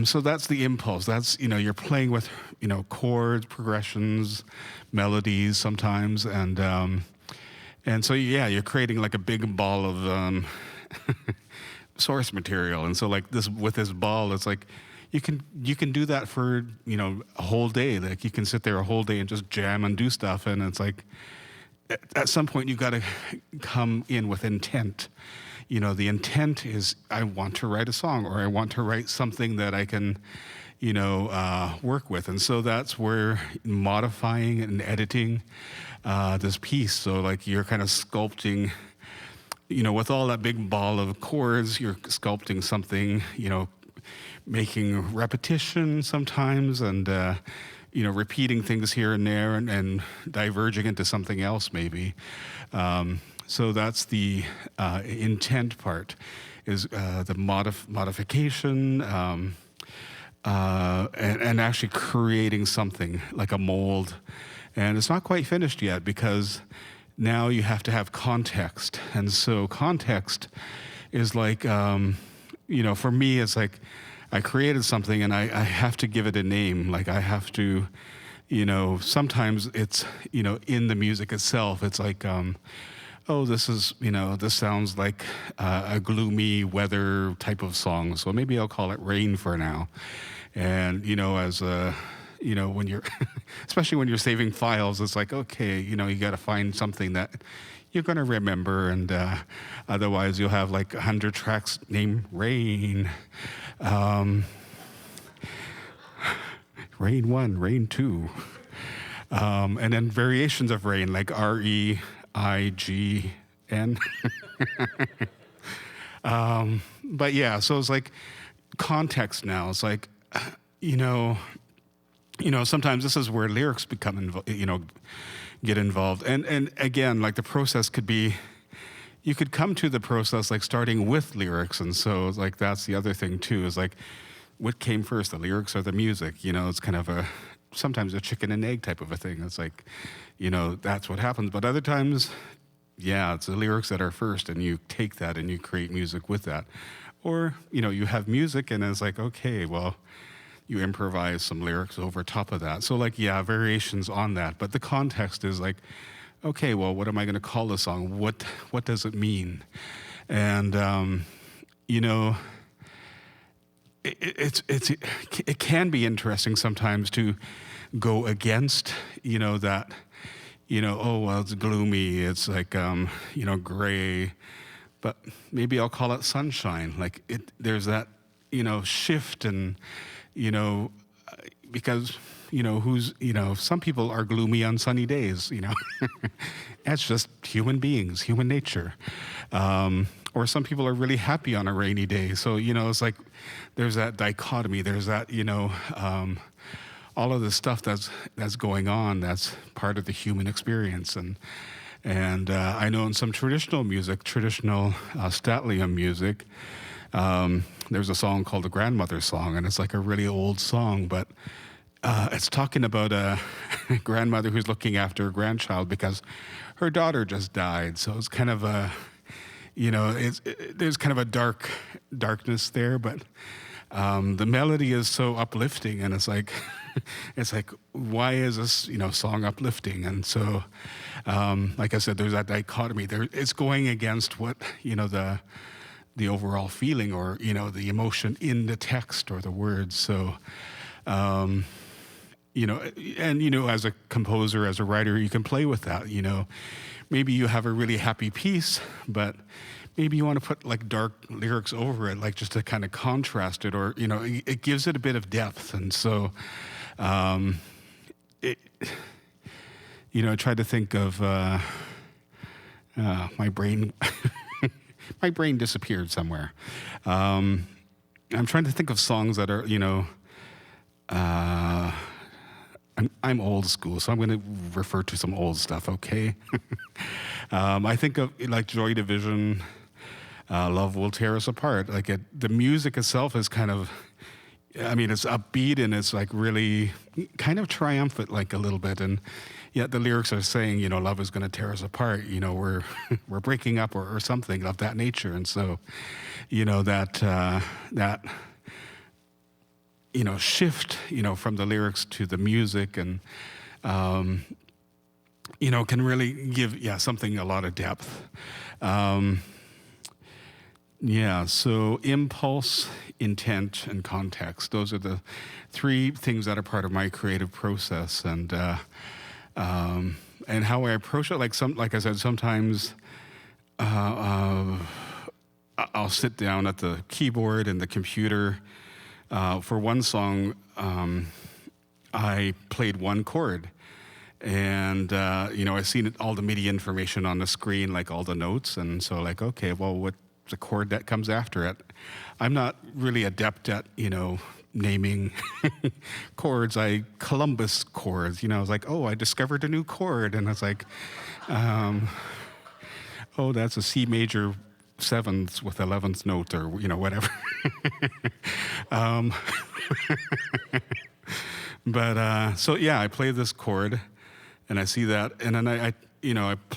So that's the impulse. That's, you're playing with, chords, progressions, melodies sometimes. And so, yeah, you're creating a big ball of, source material. And so with this ball, it's you can do that for a whole day. You can sit there a whole day and just jam and do stuff. And it's at some point you got to come in with intent. The intent is I want to write a song, or I want to write something that I can work with. And so that's where modifying and editing this piece. So you're kind of sculpting, with all that big ball of chords, you're sculpting something, making repetition sometimes, and, repeating things here and there, and diverging into something else maybe. So that's the intent part, is the modification, and actually creating something like a mold. And it's not quite finished yet, because now you have to have context. And so context is for me, it's I created something and I have to give it a name. I have to, sometimes it's, in the music itself, it's this is, this sounds like a gloomy weather type of song. So maybe I'll call it Rain for now. And, as a, when you're, especially when you're saving files, it's okay, you got to find something that you're going to remember, and otherwise you'll have 100 tracks named Rain. Rain 1, Rain 2. And then variations of Rain, REIGN. But yeah, so it's context now. It's sometimes this is where lyrics become, get involved. And again, the process could be, you could come to the process starting with lyrics. And so that's the other thing too, is what came first, the lyrics or the music? It's kind of sometimes a chicken and egg type of a thing. It's that's what happens. But other times, yeah, it's the lyrics that are first, and you take that and you create music with that. Or, you have music and it's okay, well, you improvise some lyrics over top of that. So yeah, variations on that. But the context is okay, well, what am I going to call the song? What does it mean? And, it can be interesting sometimes to go against, that, oh, well, it's gloomy. It's gray, but maybe I'll call it sunshine. There's that, shift, and, because, some people are gloomy on sunny days, That's just human beings, human nature. Or some people are really happy on a rainy day. So, it's like there's that dichotomy. There's that, all of the stuff that's going on, that's part of the human experience. And I know in some traditional music, traditional Statlium music, there's a song called the Grandmother Song, and it's like a really old song, but it's talking about a grandmother who's looking after her grandchild because her daughter just died. So it's kind of a, there's kind of a darkness there, but the melody is so uplifting, and it's like, why is this, song uplifting? And so, like I said, there's that dichotomy there. It's going against what, the overall feeling or, the emotion in the text or the words. So, as a composer, as a writer, you can play with that, Maybe you have a really happy piece, but maybe you want to put like dark lyrics over it, like just to kind of contrast it, or, it gives it a bit of depth. And so, I tried to think of my brain. My brain disappeared somewhere. I'm trying to think of songs that are, I'm old school, so I'm going to refer to some old stuff, okay? I think of like Joy Division, Love Will Tear Us Apart. Like the music itself is kind of, it's upbeat and it's like really kind of triumphant, like a little bit. And yet the lyrics are saying, love is going to tear us apart. We're breaking up or something of that nature. And so, that shift, from the lyrics to the music and, can really give, something a lot of depth. So impulse, intent, and context. Those are the three things that are part of my creative process. And how I approach it, like I said, sometimes I'll sit down at the keyboard and the computer. For one song, I played one chord, and I seen all the MIDI information on the screen, like all the notes, and so like, okay, well, what's the chord that comes after it? I'm not really adept at naming chords. Columbus chords. I was like, oh, I discovered a new chord, and it's like, oh, that's a C major seventh with 11th note, or whatever. I play this chord, and I see that, and then I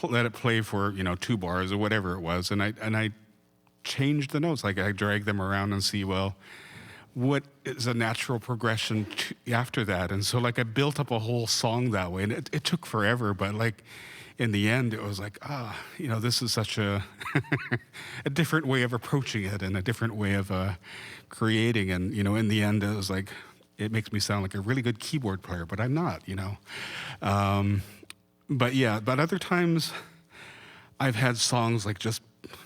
let it play for 2 bars or whatever it was, and I change the notes. Like I drag them around and see, well, what is a natural progression after that? And so like I built up a whole song that way, and it took forever, but like in the end, it was like, this is such a a different way of approaching it and a different way of creating. And, in the end, it was like, it makes me sound like a really good keyboard player, but I'm not, But other times I've had songs like just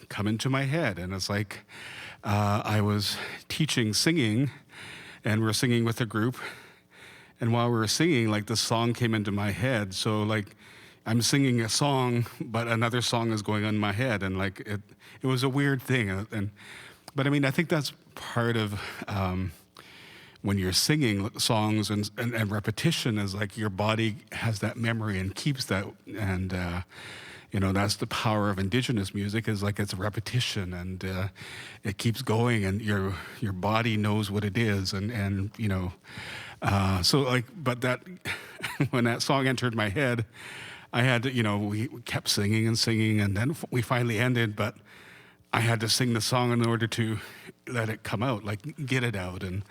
come into my head. And it's like, I was teaching singing, and we're singing with a group. And while we were singing, like the song came into my head. So like, I'm singing a song, but another song is going on in my head, and like it was a weird thing. But I think that's part of when you're singing songs and repetition is like your body has that memory and keeps that, and that's the power of Indigenous music, is like it's a repetition, and it keeps going, and your body knows what it is, and so like, but that when that song entered my head, I had to, we kept singing and singing, and then we finally ended, but I had to sing the song in order to let it come out, like get it out. And,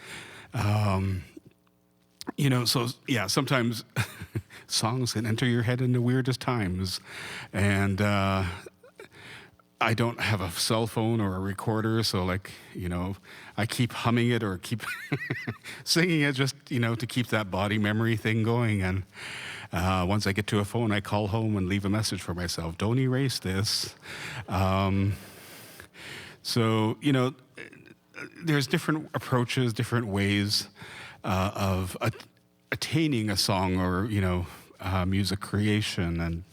so yeah, sometimes songs can enter your head in the weirdest times. And I don't have a cell phone or a recorder, so like, I keep humming it or keep singing it just, to keep that body memory thing going. And once I get to a phone, I call home and leave a message for myself. Don't erase this. So, there's different approaches, different ways of attaining a song or music creation,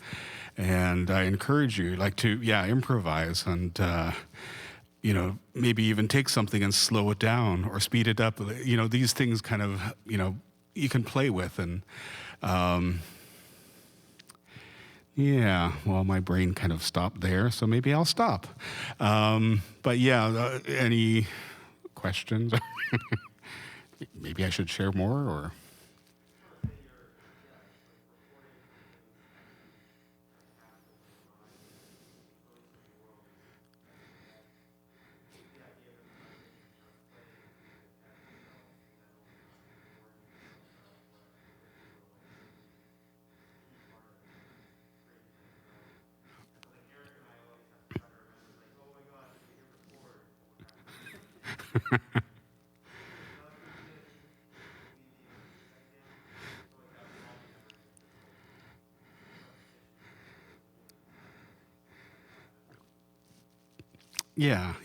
and I encourage you like to improvise and maybe even take something and slow it down or speed it up. These things kind of you can play with. And well, my brain kind of stopped there, so maybe I'll stop. But any questions? Maybe I should share more, or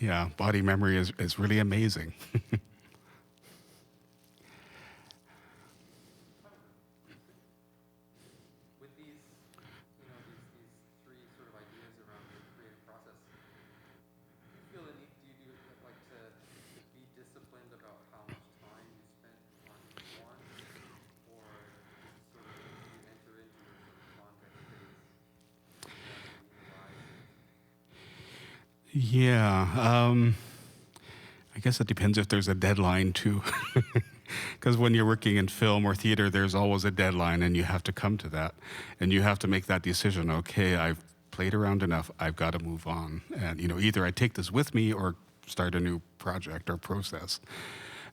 yeah, body memory is really amazing. With these, these three sort of ideas around your creative process, do you feel the need, do you like to be disciplined about how much time you spend on each one, or is it sort of, do you enter into your sort of context phase as you revise? I guess it depends if there's a deadline too. Because when you're working in film or theater, there's always a deadline and you have to come to that. And you have to make that decision. Okay, I've played around enough, I've got to move on. And either I take this with me or start a new project or process.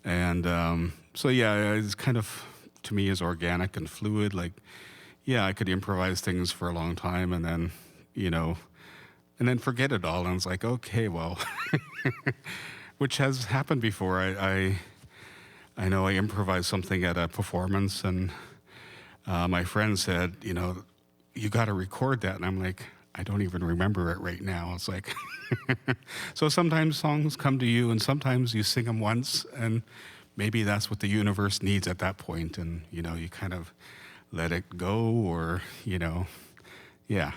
And it's kind of, to me, is organic and fluid. Like, I could improvise things for a long time and then, and then forget it all. And it's like, okay, well, which has happened before. I know I improvised something at a performance, and my friend said, you got to record that. And I'm like, I don't even remember it right now. It's like, so sometimes songs come to you, and sometimes you sing them once, and maybe that's what the universe needs at that point. And, you kind of let it go, or, yeah.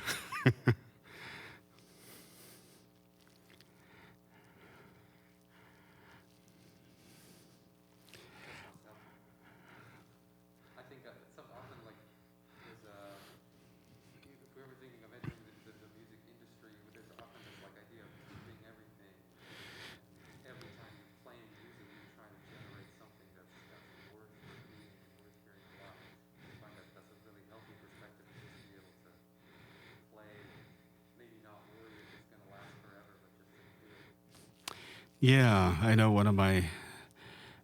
Yeah, I know one of my,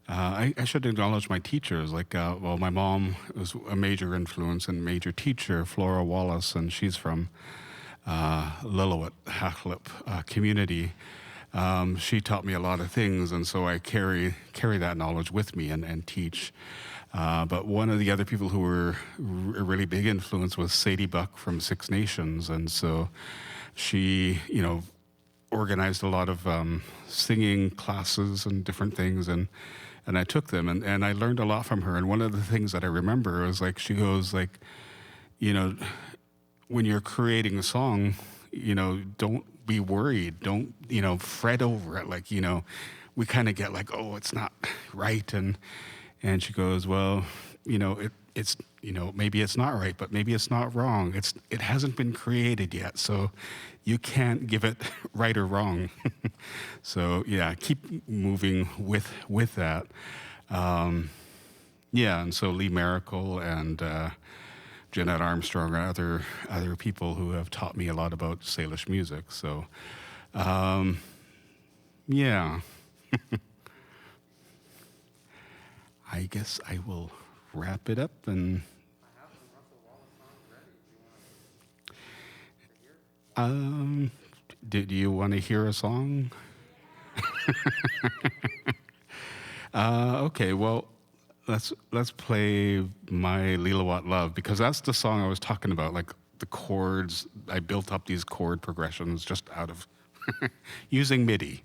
I should acknowledge my teachers. Like, my mom was a major influence and major teacher, Russell Wallace, and she's from Lil'wat Mation community. She taught me a lot of things, and so I carry that knowledge with me and teach. But one of the other people who were a really big influence was Sadie Buck from Six Nations, and so she, organized a lot of singing classes and different things, and I took them, and I learned a lot from her. And one of the things that I remember was like, she goes like, when you're creating a song, don't be worried, don't fret over it. Like, we kind of get like, oh, it's not right, and she goes, well, it's maybe it's not right, but maybe it's not wrong. It hasn't been created yet, so you can't give it right or wrong. So keep moving with that. And so Lee Miracle and Jeanette Armstrong are other people who have taught me a lot about Salish music. So I guess I will wrap it up. And I have some Russell Wallace songs ready. Do you want to hear? Do you want to hear a song? Okay, well, let's play My Lil'wat Love, because that's the song I was talking about. Like the chords, I built up these chord progressions just out of using MIDI.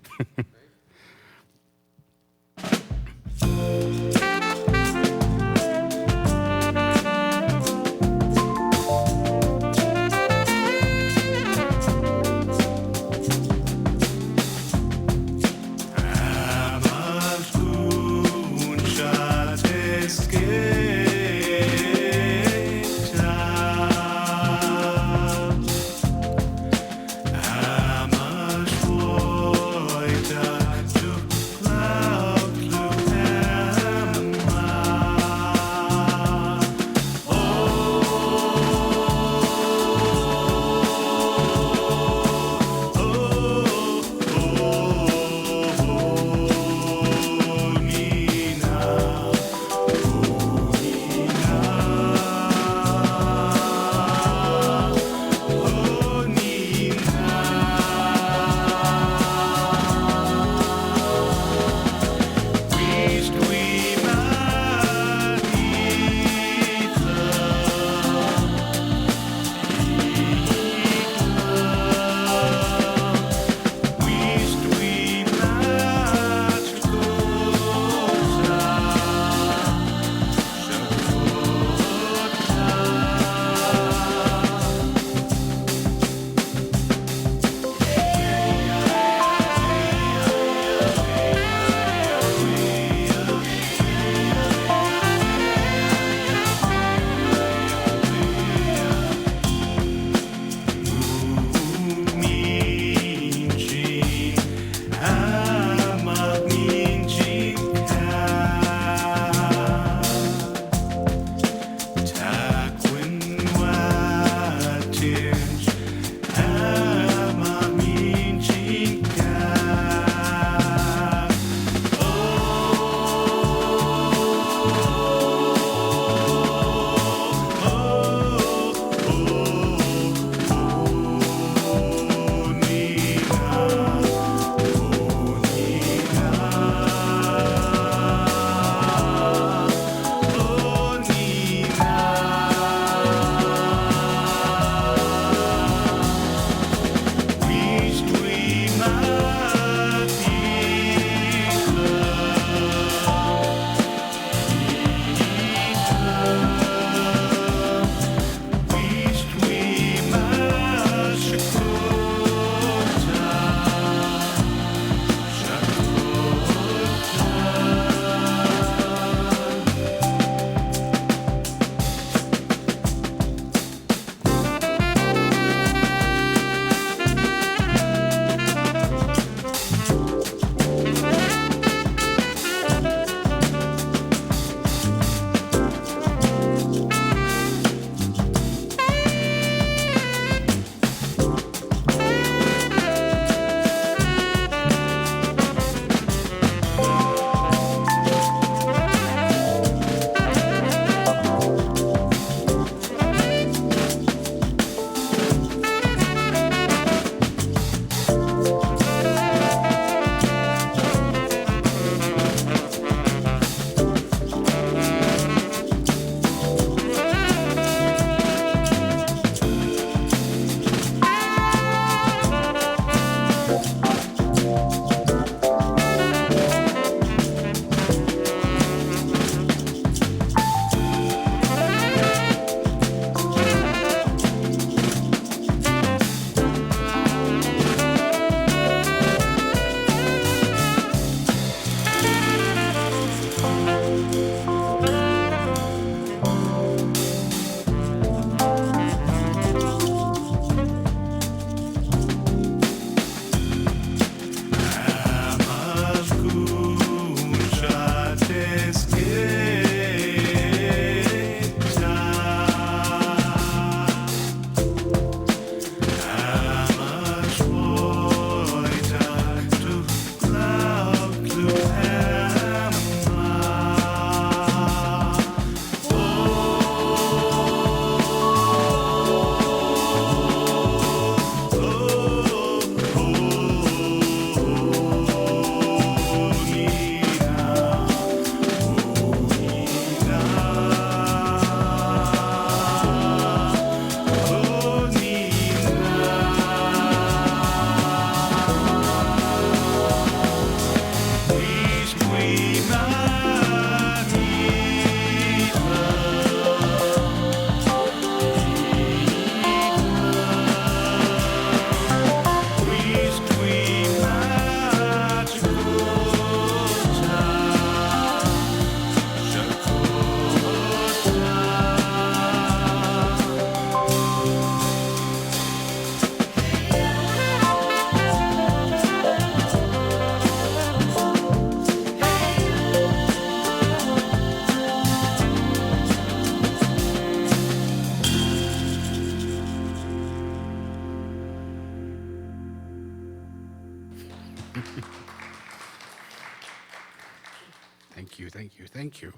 Thank you, thank you, thank you.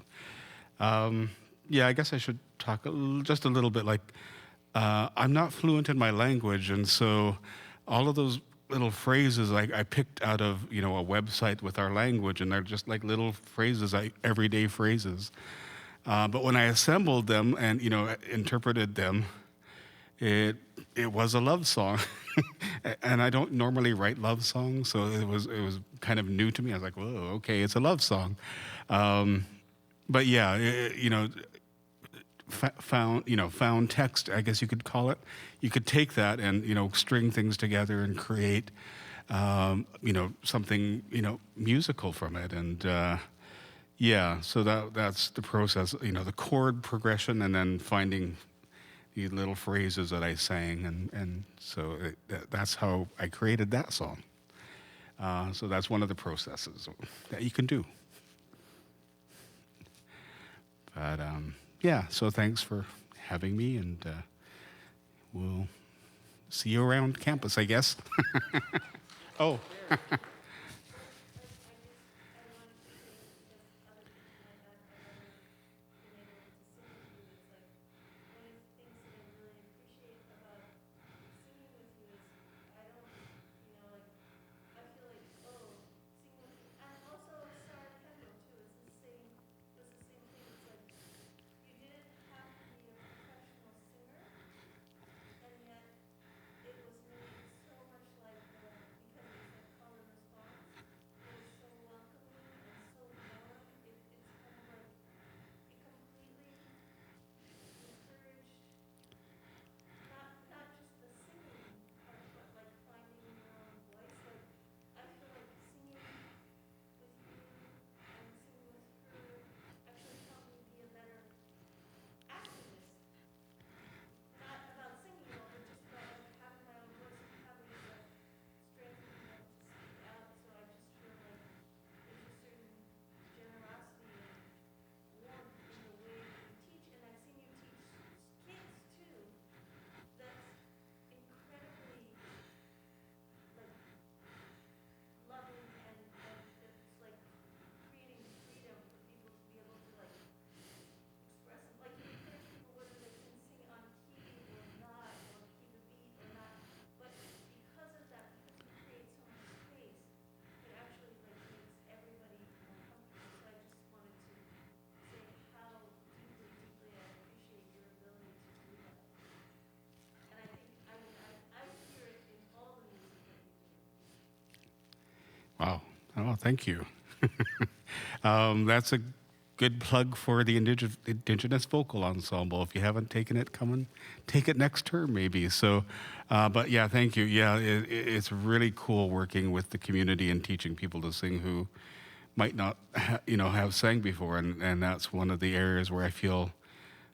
Yeah, I guess I should talk just a little bit. Like, I'm not fluent in my language, and so all of those little phrases I picked out of a website with our language, and they're just like little phrases, everyday phrases. But when I assembled them and interpreted them, it was a love song, and I don't normally write love songs, so it was kind of new to me. I was like, whoa, okay, it's a love song. But yeah, found text, I guess you could call it. You could take that and string things together and create something musical from it. And yeah, so that's the process. The chord progression, and then finding the little phrases that I sang, and so that's how I created that song. So that's one of the processes that you can do. But yeah, so thanks for having me, and we'll see you around campus, I guess. Oh. Wow. Oh, thank you. That's a good plug for the Indigenous Vocal Ensemble. If you haven't taken it, come and take it next term, maybe. So, but yeah, thank you. Yeah, it's really cool working with the community and teaching people to sing who might not, have sang before. And that's one of the areas where I feel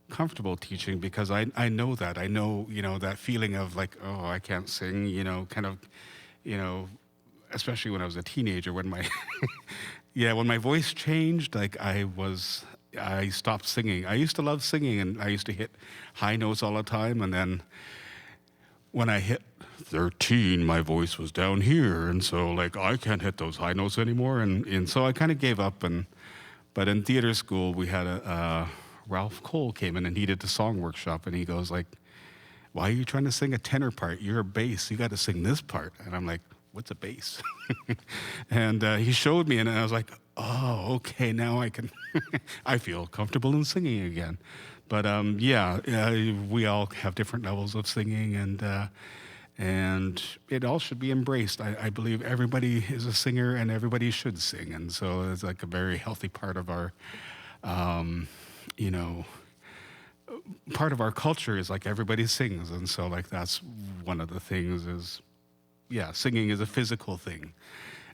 comfortable teaching, because I know that. I know, that feeling of like, oh, I can't sing, kind of, especially when I was a teenager, when my when my voice changed, like I stopped singing. I used to love singing, and I used to hit high notes all the time, and then when I hit 13, my voice was down here, and so like I can't hit those high notes anymore, and so I kind of gave up. But in theater school, we had a Ralph Cole came in, and he did the song workshop, and he goes like, "Why are you trying to sing a tenor part? You're a bass. You got to sing this part." And I'm like, "What's a bass?" And he showed me, and I was like, "Oh, okay, now I can." I feel comfortable in singing again. But we all have different levels of singing, and it all should be embraced. I believe everybody is a singer, and everybody should sing, and so it's like a very healthy part of our, part of our culture is like everybody sings, and so like that's one of the things is. Yeah, singing is a physical thing.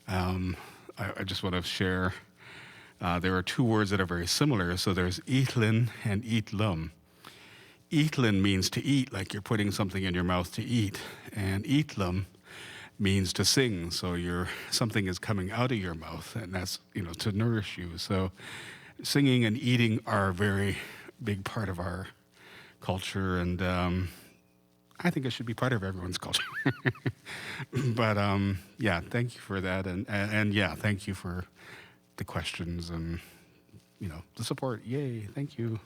I just want to share, there are two words that are very similar. So there's eatlin and eatlum. Eatlin means to eat, like you're putting something in your mouth to eat. And eatlum means to sing. So something is coming out of your mouth, and that's, to nourish you. So singing and eating are a very big part of our culture, and I think it should be part of everyone's culture. But yeah, thank you for that, and yeah, thank you for the questions, and the support. Yay, thank you.